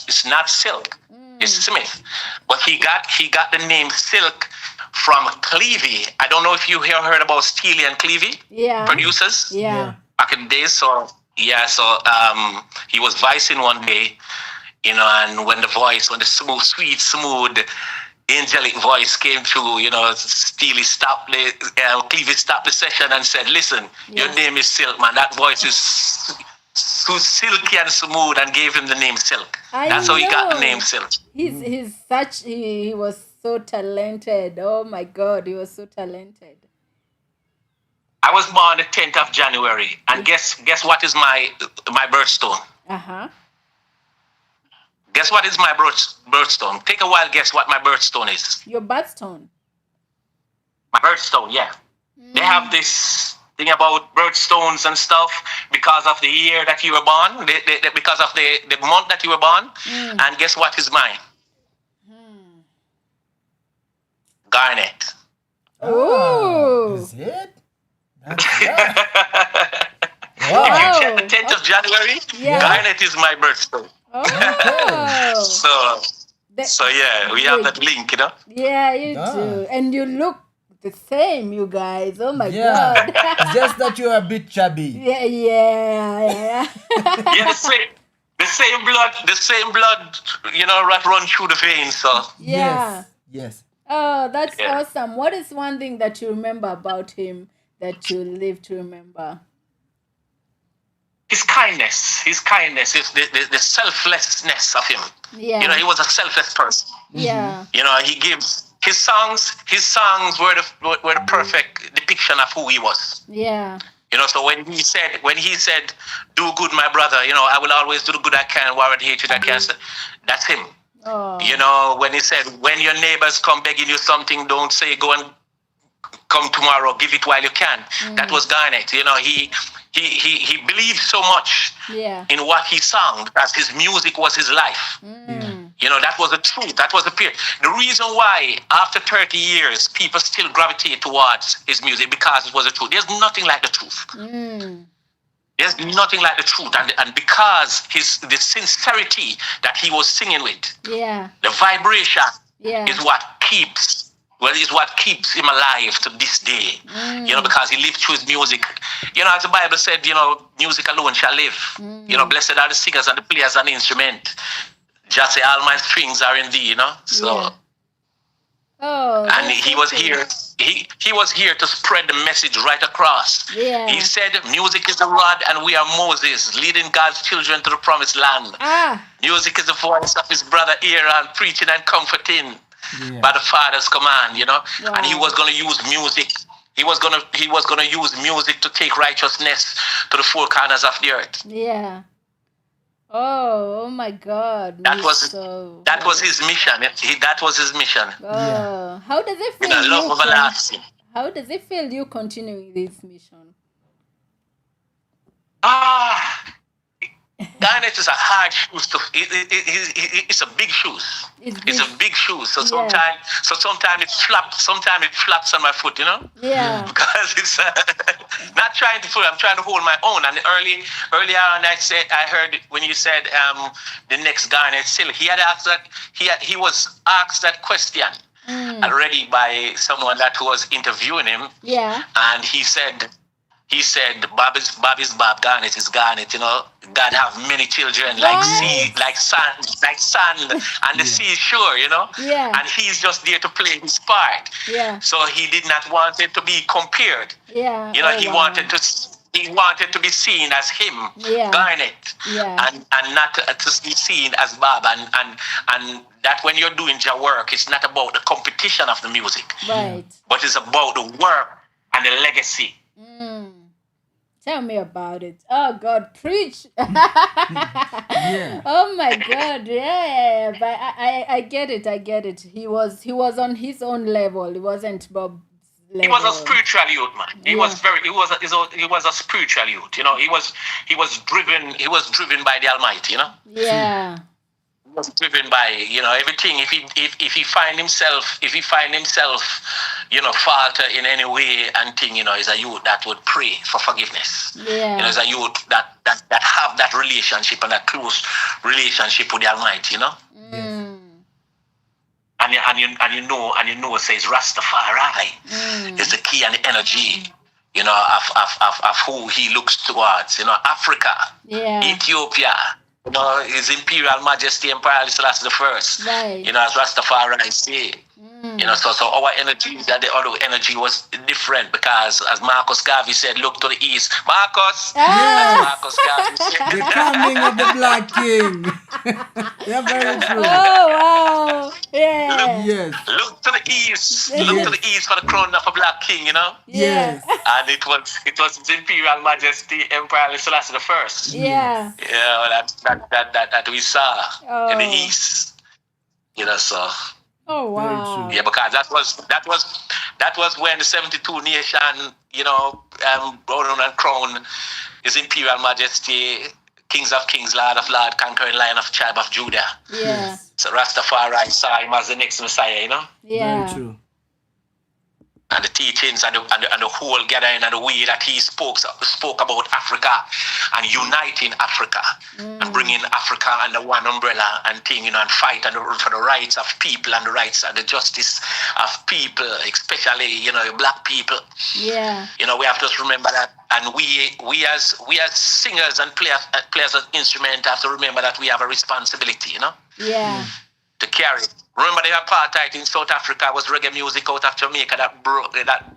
It's not Silk. It's Smith. But he got the name Silk from Clevie. I don't know if you heard about Steely and Clevie. Yeah. Producers. Yeah. Back in the days. So he was vicing one day, and when the smooth, angelic voice came through, Steely stopped Clevie stopped the session and said, "Listen, your name is Silk, man. That voice is so silky and smooth," and gave him the name Silk. That's how he got the name Silk. He was so talented. Oh my God, he was so talented. I was born the 10th of January, and guess what is my birthstone? Guess what is my birthstone? Take a wild guess what my birthstone is. Your birthstone? My birthstone, yeah. They have this thing about birthstones and stuff because of the year that you were born, because of the month that you were born. And guess what is mine? Garnett. Oh. Is it? If you check the 10th of January, Garnett is my birthstone. Oh. So yeah, we have that link, Yeah, you do. And you look the same, you guys. Oh my Yeah. God. Just that you're a bit chubby. Yeah. Yeah, the same blood, that run through the veins. So Yeah. Yes. Oh, that's Yeah. awesome. What is one thing that you remember about him that you live to remember? his kindness, his the selflessness of him. Yeah. He was a selfless person. Yeah. He gives his songs were the perfect depiction of who he was. Yeah. So when he said, do good, my brother, I will always do the good I can, while the hatred I can, that's him. Oh. When he said, when your neighbors come begging you something, don't say, go and come tomorrow, give it while you can. That was Garnett. He believed so much in what he sang, that his music was his life. That was the truth. That was the period. The reason why, after 30 years, people still gravitate towards his music, because it was the truth. There's nothing like the truth. There's nothing like the truth. And because the sincerity that he was singing with, the vibration is what keeps him alive to this day. Because he lived through his music. As the Bible said, music alone shall live. Blessed are the singers and the players and the instrument. Just say, all my strings are in thee, So, and he was here. He was here to spread the message right across. He said, music is the rod and we are Moses, leading God's children to the promised land. Music is the voice of his brother Aaron, preaching and comforting by the Father's command, And he was going to use music. He was going to use music to take righteousness to the four corners of the earth. Yeah. Oh my God. That was his mission. That was his mission. Oh, how does it feel? Love everlasting. How does it feel you continuing this mission? Garnett is a hard shoes to. It's a big shoes. It's a big shoes. So sometimes it flaps. Sometimes it flaps on my foot. Yeah. Because it's not trying to fool. I'm trying to hold my own. And earlier on, I heard when you said the next Garnett Silk. He was asked that question already by someone that was interviewing him. Yeah. And he said, Bob is Bob, Garnett is Garnett, God have many children, like sand, and the sea is sure, Yeah. And he's just there to play his part. Yeah. So he did not want it to be compared. Yeah. He wanted to be seen as him, Garnett, and not to be seen as Bob, and that when you're doing your work, it's not about the competition of the music, right? But it's about the work and the legacy. Tell me about it. Oh God, preach. Yeah. Oh my God, yeah. But I get it. He was on his own level. It wasn't Bob's level. He was a spiritual youth, man. He was a spiritual youth. He was driven by the Almighty. Yeah. He was driven by everything. If he find himself falter in any way and thing, is a youth that would pray for forgiveness. Yeah. Is a youth that have that relationship and that close relationship with the Almighty. And you says Rastafari is the key and the energy, of who he looks towards. Africa, Ethiopia. His Imperial Majesty Emperor Selassie the First. Right. As Rastafari say. So our energy, that the other energy was different, because as Marcus Garvey said, look to the east. Marcus! Yes. Marcus Garvey said. The coming of the Black King. Yeah, very true. Oh wow. Yeah. Yes. Look to the east. Look to the east for the crown of a Black King, Yes. And it was His Imperial Majesty Emperor Selassie the First. Yeah. Yeah, that we saw in the east. So. Oh wow. Yeah, because that was when the 72 nation, brought and crown His Imperial Majesty, Kings of Kings, Lord of Lords, conquering Lion of Tribe of Judah. Yeah. So Rastafari saw him as the next Messiah, Yeah. Very true. and the teachings and the whole gathering and the way that he spoke about Africa and uniting Africa and bringing Africa under one umbrella and thing, and fight for the rights of people and the rights and the justice of people, especially, black people. Yeah. We have to just remember that, and we as singers and players of instrument have to remember that we have a responsibility, Yeah. to carry. Remember the apartheid in South Africa was reggae music out of Jamaica that broke the back,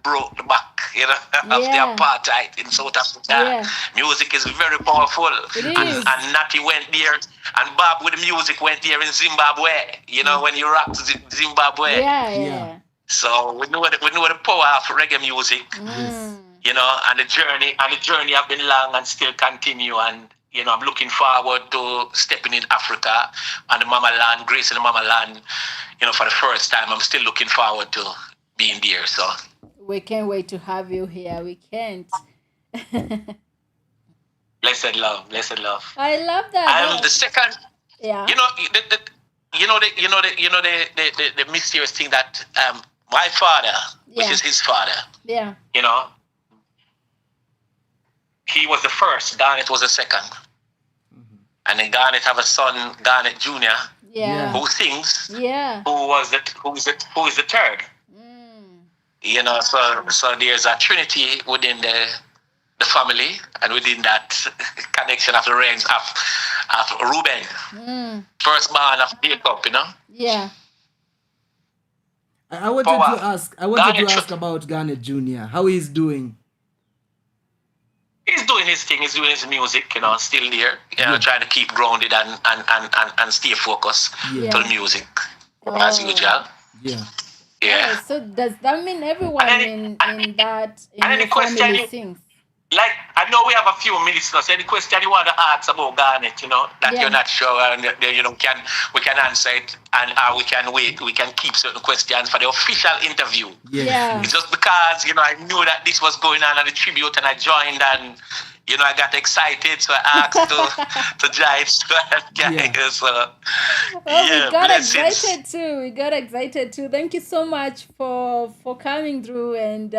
of the apartheid in South Africa. Yeah. Music is very powerful. It and, is. and Natty went there, and Bob with the music went there in Zimbabwe. When you rock Zimbabwe. Yeah. So we know the power of reggae music. And the journey have been long and still continue, and I'm looking forward to stepping in Africa and the Mama Land, Grace in the Mama Land, for the first time. I'm still looking forward to being there. So we can't wait to have you here. We can't. Blessed love. I love that. And the second, yeah. The mysterious thing that my father, which is his father, yeah, he was the first. Garnett was the second. And then Garnett have a son, Garnett Jr., who sings. Yeah. Who is the third? So there's a trinity within the family and within that connection of the reigns of Reuben, firstborn of Jacob. Yeah. I wanted to ask about Garnett Jr. How he's doing. He's doing his thing. He's doing his music, still there. Trying to keep grounded and stay focused to the music as usual. Yeah. Yeah. So does that mean everyone in your family sings? Like, I know we have a few minutes now, so any question you want to ask about Garnett, that you're not sure, and we can answer it, and we can wait. We can keep certain questions for the official interview. Yeah. It's just because I knew that this was going on at the tribute, and I joined, and I got excited, so I asked to join. So, we got excited too. We got excited too. Thank you so much for coming through and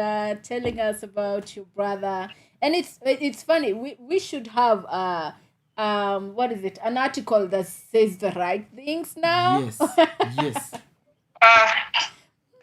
telling us about your brother. And it's funny. We should have what is it? An article that says the right things now. Yes.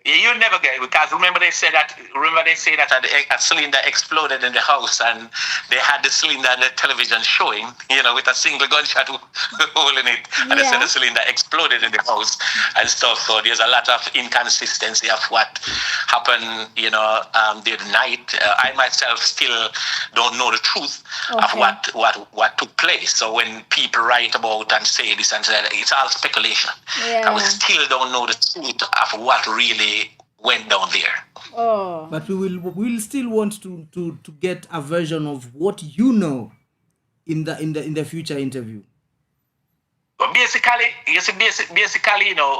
You never get it, because remember they say that a cylinder exploded in the house, and they had the cylinder and the television showing, with a single gunshot hole in it, and they said the cylinder exploded in the house and stuff. So there's a lot of inconsistency of what happened, the night. I myself still don't know the truth of what took place. So when people write about and say this and say that, it's all speculation. Yeah. We still don't know the truth of what really went down there. Oh. But we'll still want to get a version of what you know in the future interview. But basically,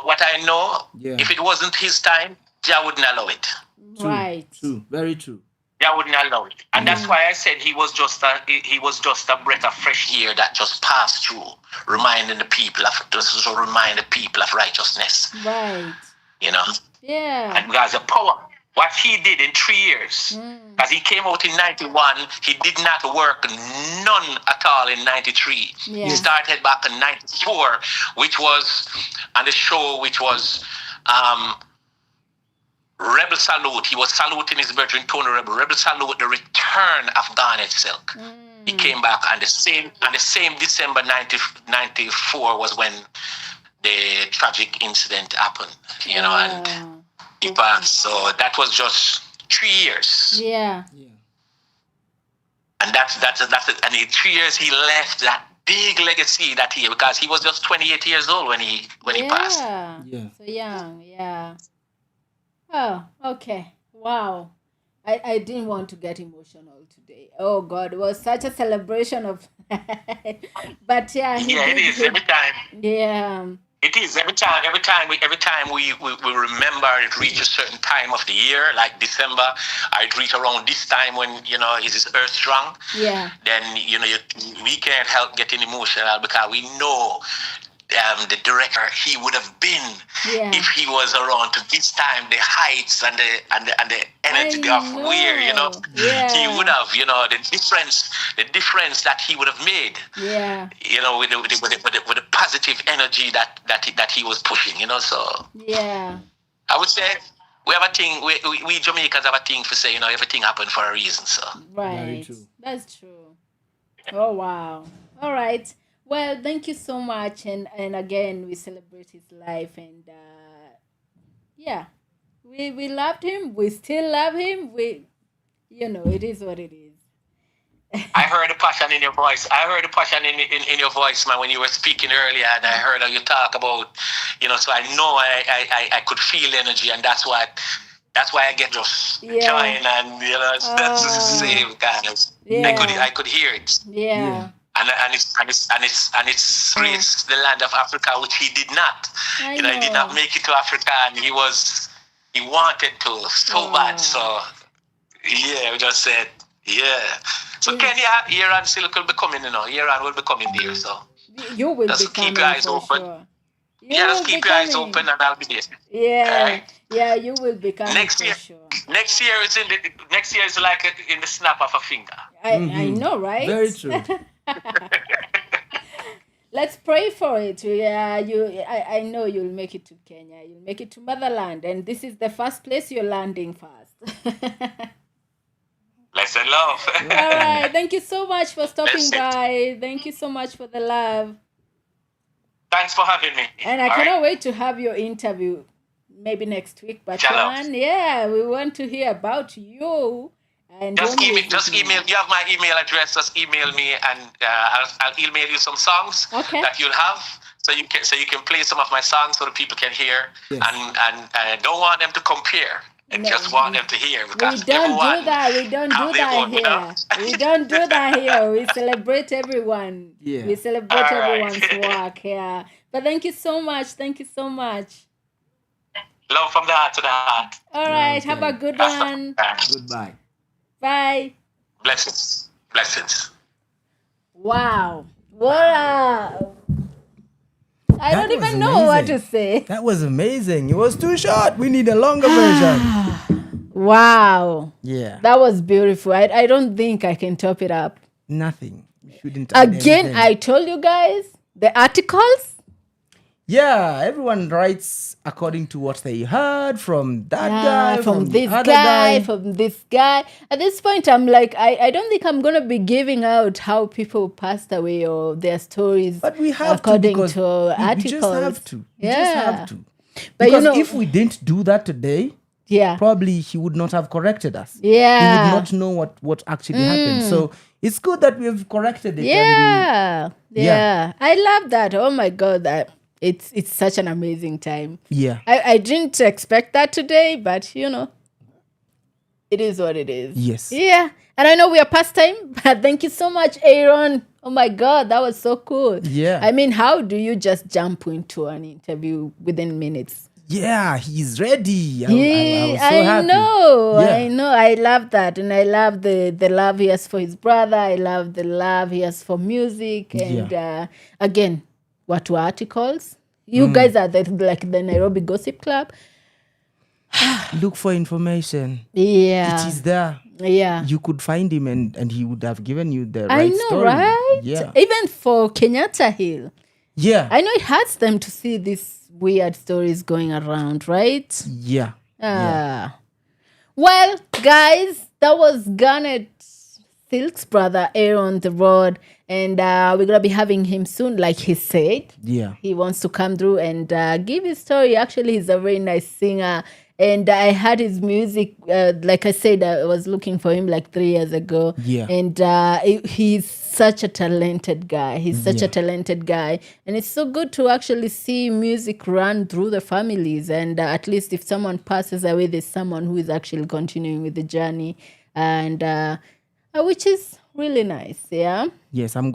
what I know, if it wasn't his time, Jah wouldn't allow it. Right. True. Very true. Jah wouldn't allow it. And that's why I said he was just a breath of fresh air that just passed through, reminding the people of righteousness. Right. Yeah. And because the power, what he did in 3 years, because he came out in 91, he did not work none at all in 93. Yeah. He started back in 94, which was on the show, which was Rebel Salute. He was saluting his brethren, Tony Rebel. Rebel Salute, the return of Garnett Silk. He came back, and the same December 94 was when the tragic incident happened, and he passed. So that was just 3 years. Yeah. And that's it. And in 3 years he left that big legacy that he, because he was just 28 years old when he passed. Yeah. So young, yeah. Oh, okay. Wow. I didn't want to get emotional today. Oh God, it was such a celebration of but yeah. It is every time. Yeah. It is every time we remember it reaches a certain time of the year, like December. It reach around this time when it is earth strong. Yeah. Then we can't help getting emotional because we know the director he would have been if he was around to this time, the heights and the energy of where, he would have, the difference that he would have made, with the positive energy that he was pushing, so I would say we have a thing, we Jamaicans have a thing for say, everything happened for a reason, so. Right, that's true. Oh, wow. All right. Well, thank you so much. And again, we celebrate his life. And we loved him. We still love him. It is what it is. I heard the passion in your voice. I heard the passion in your voice, man, when you were speaking earlier. And I heard how you talk about, so I know I could feel energy. And that's why I get just join and that's the same guys. I could hear it. Yeah. And it's raised the land of Africa, which he did not. He did not make it to Africa, and he wanted to so bad. So we just said So Kenya, Iran Silk will be coming. Iran will be coming there. So you will just be keep your eyes open. Sure. Just keep your eyes open, and I'll be there. Yeah, right? Yeah, you will be coming next year. Sure. Next year is like in the snap of a finger. I know, right? Very true. Let's pray for it. I know you'll make it to Kenya. You'll make it to motherland, and this is the first place you're landing first. Bless and love. All right. Thank you so much for stopping by. Thank you so much for the love. Thanks for having me. And I cannot wait to have your interview maybe next week. But we want to hear about you. And just email. You have my email address. Just email me, and I'll email you some songs that you'll have, so you can play some of my songs so the people can hear. Yes. And I don't want them to compare. I just want them to hear. Because we don't do that. We don't do that here. We don't do that here. We celebrate everyone. Yeah. We celebrate everyone's work. Yeah. But thank you so much. Thank you so much. Love from the heart to the heart. All right. Have a good one. Goodbye. Bye. Blessings. Wow. What I don't even know what to say. That was amazing. It was too short. We need a longer version. Wow. Yeah. That was beautiful. I don't think I can top it up. Nothing. You shouldn't. Again, I told you guys, the articles. Yeah, everyone writes according to what they heard from that guy, from this guy, from this guy. At this point, I'm like, I don't think I'm going to be giving out how people passed away or their stories. But we have according to articles. We just have to. We just have to. But because if we didn't do that today, probably he would not have corrected us. Yeah. He would not know what actually happened. So it's good that we've corrected it. Yeah. I love that. Oh my God, It's such an amazing time. Yeah. I didn't expect that today, but it is what it is. Yes. Yeah. And I know we are past time, but thank you so much, Aaron. Oh my God, that was so cool. Yeah. I mean, how do you just jump into an interview within minutes? Yeah, he's ready. I was so happy. I know. I love that. And I love the love he has for his brother. I love the love he has for music. And again, what were articles? You guys are like the Nairobi Gossip Club. Look for information. Yeah. It is there. Yeah. You could find him and he would have given you the right story. Right? Yeah. Even for Kenyatta Hill. Yeah. I know it hurts them to see these weird stories going around, right? Yeah. Well, guys, that was Garnett Silk's brother, Aaron the Rod. And we're going to be having him soon, like he said. Yeah. He wants to come through and give his story. Actually, he's a very nice singer. And I heard his music, like I said, I was looking for him like 3 years ago. Yeah. And he's such a talented guy. He's such a talented guy. And it's so good to actually see music run through the families. And at least if someone passes away, there's someone who is actually continuing with the journey. And which is really nice, yeah. Yes, I'm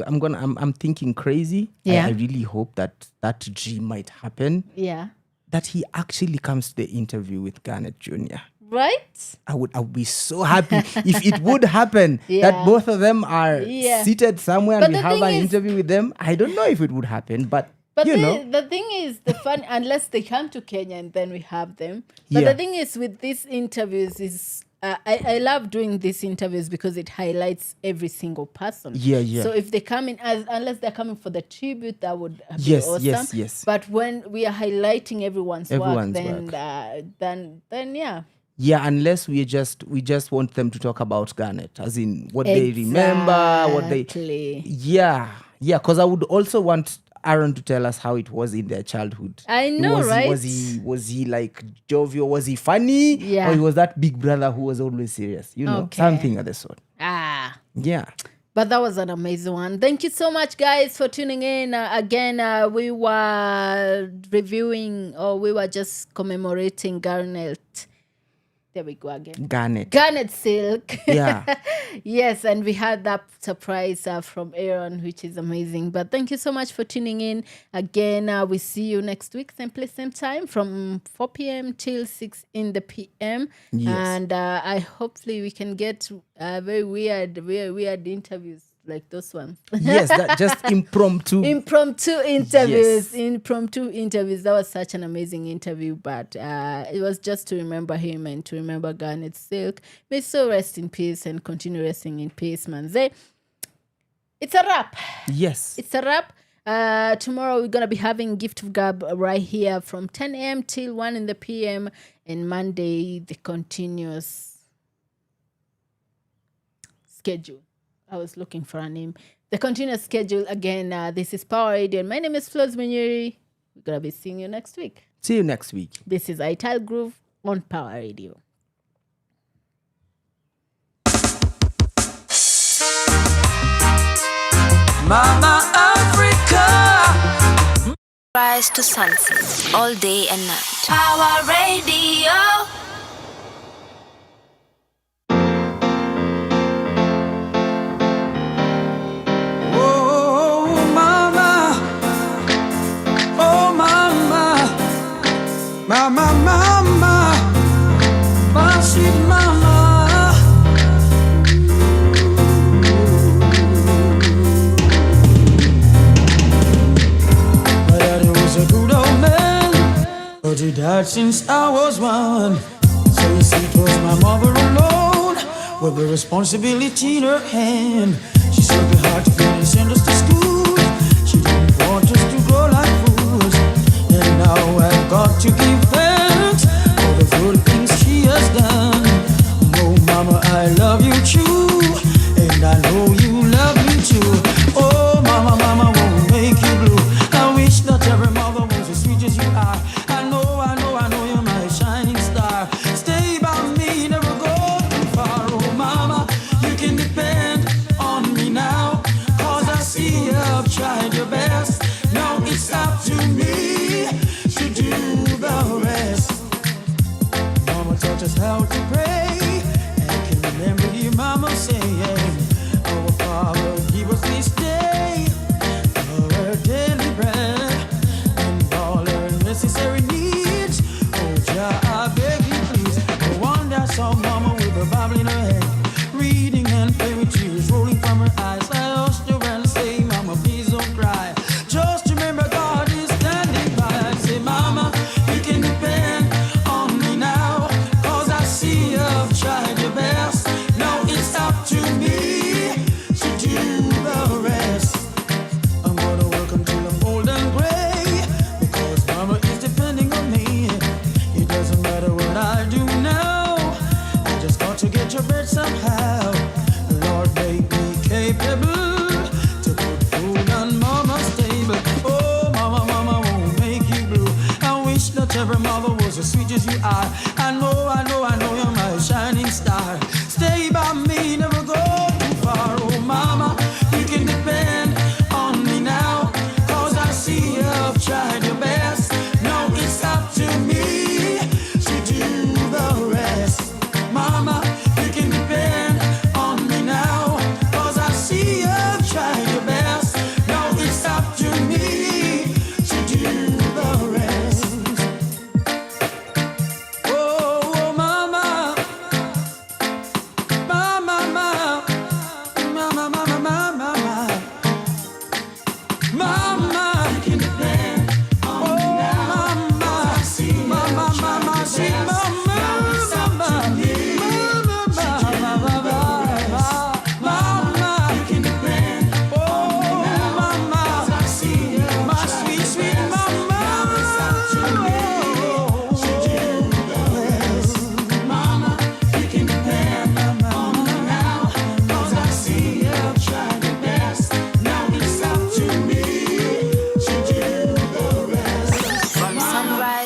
thinking crazy. Yeah. I really hope that dream might happen. Yeah. That he actually comes to the interview with Garnett Jr. Right? I would be so happy if it would happen that both of them are seated somewhere and we have an interview with them. I don't know if it would happen, but But the thing is, the fun, unless they come to Kenya and then we have them. But the thing is with these interviews is, I love doing these interviews because it highlights every single person. Yeah. So if they come in, unless they're coming for the tribute, that would be awesome. Yes. But when we are highlighting everyone's work, then yeah. Yeah, unless we just want them to talk about Garnett, as in what they remember, what they... Yeah, because I would also want Aaron to tell us how it was in their childhood. I know, right? Was he like jovial? Was he funny? Yeah. Or he was that big brother who was always serious? Something of the sort. Yeah. But that was an amazing one. Thank you so much, guys, for tuning in. Again, we were reviewing, or we were just commemorating Garnett. There we go again. Garnett Silk. Yeah. Yes, and we had that surprise from Aaron, which is amazing. But thank you so much for tuning in. Again, we see you next week, same place, same time, from 4 p.m. till 6 in the p.m. Yes. And hopefully we can get very weird interviews like those ones. Yes, that just impromptu interviews. Yes. Impromptu interviews. That was such an amazing interview, but it was just to remember him and to remember Garnett Silk. May so rest in peace and continue resting in peace, manze. It's a wrap. Yes. It's a wrap. Tomorrow we're going to be having Gift of Gab right here from 10 a.m. till 1 in the p.m. And Monday, the continuous schedule. I was looking for a name. The continuous schedule. Again, this is Pawaradio. My name is Flozz Munyiri. We're going to be seeing you next week. See you next week. This is Ital Groove on Pawaradio. Mama Africa. Rise to sunset, all day and night. Pawaradio. Mama, my sweet mama. My daddy was a good old man, but he died since I was one. So you see, it was my mother alone with the responsibility in her hand. She struggled hard to send us to school. She didn't want us to grow like fools. And now I've got to give thanks for the good things she has done. Oh, mama, I love you true, and I know you love me too. Oh, mama, mama won't make you blue. I wish that every mother was as sweet as you are. I know you're my shining star. Stay by me, never go too far. Oh, mama, you can depend on me now, 'cause I see you've tried your best. Now it's up to me to do the rest. Mama taught us how to pray, and I can remember your mama saying, our Father, give us this day our daily bread and all our necessary needs. Oh, Jah, I beg you please. No wonder I saw mama with a Bible in her hand, reading and playing with tears rolling from her eyes. I asked her and say, mama, please don't cry. Just remember God is standing by. I say, mama, you can depend on me now, 'cause I see you've tried your best. Now it's up to me to do the rest. I'm gonna work until I'm old and gray, because mama is depending on me. It doesn't matter what I do now, I just got to get your bread somehow. Lord, make me capable to put food on mama's table. Oh, mama won't make you blue. I wish that every mother was as sweet as you are. I know you're my shining star. Stay by me, never go too far. Oh, mama, you can depend on me now, 'cause I see you've tried your best. Now it's up to me to do the rest. Mama, you can depend on me now, 'cause I see you've tried your best. Now it's up to me to do the rest. Oh, mama, mama,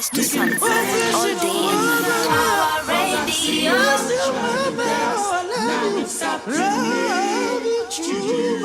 sunrise to sunset, all day and night. Pawaradio. Love you true,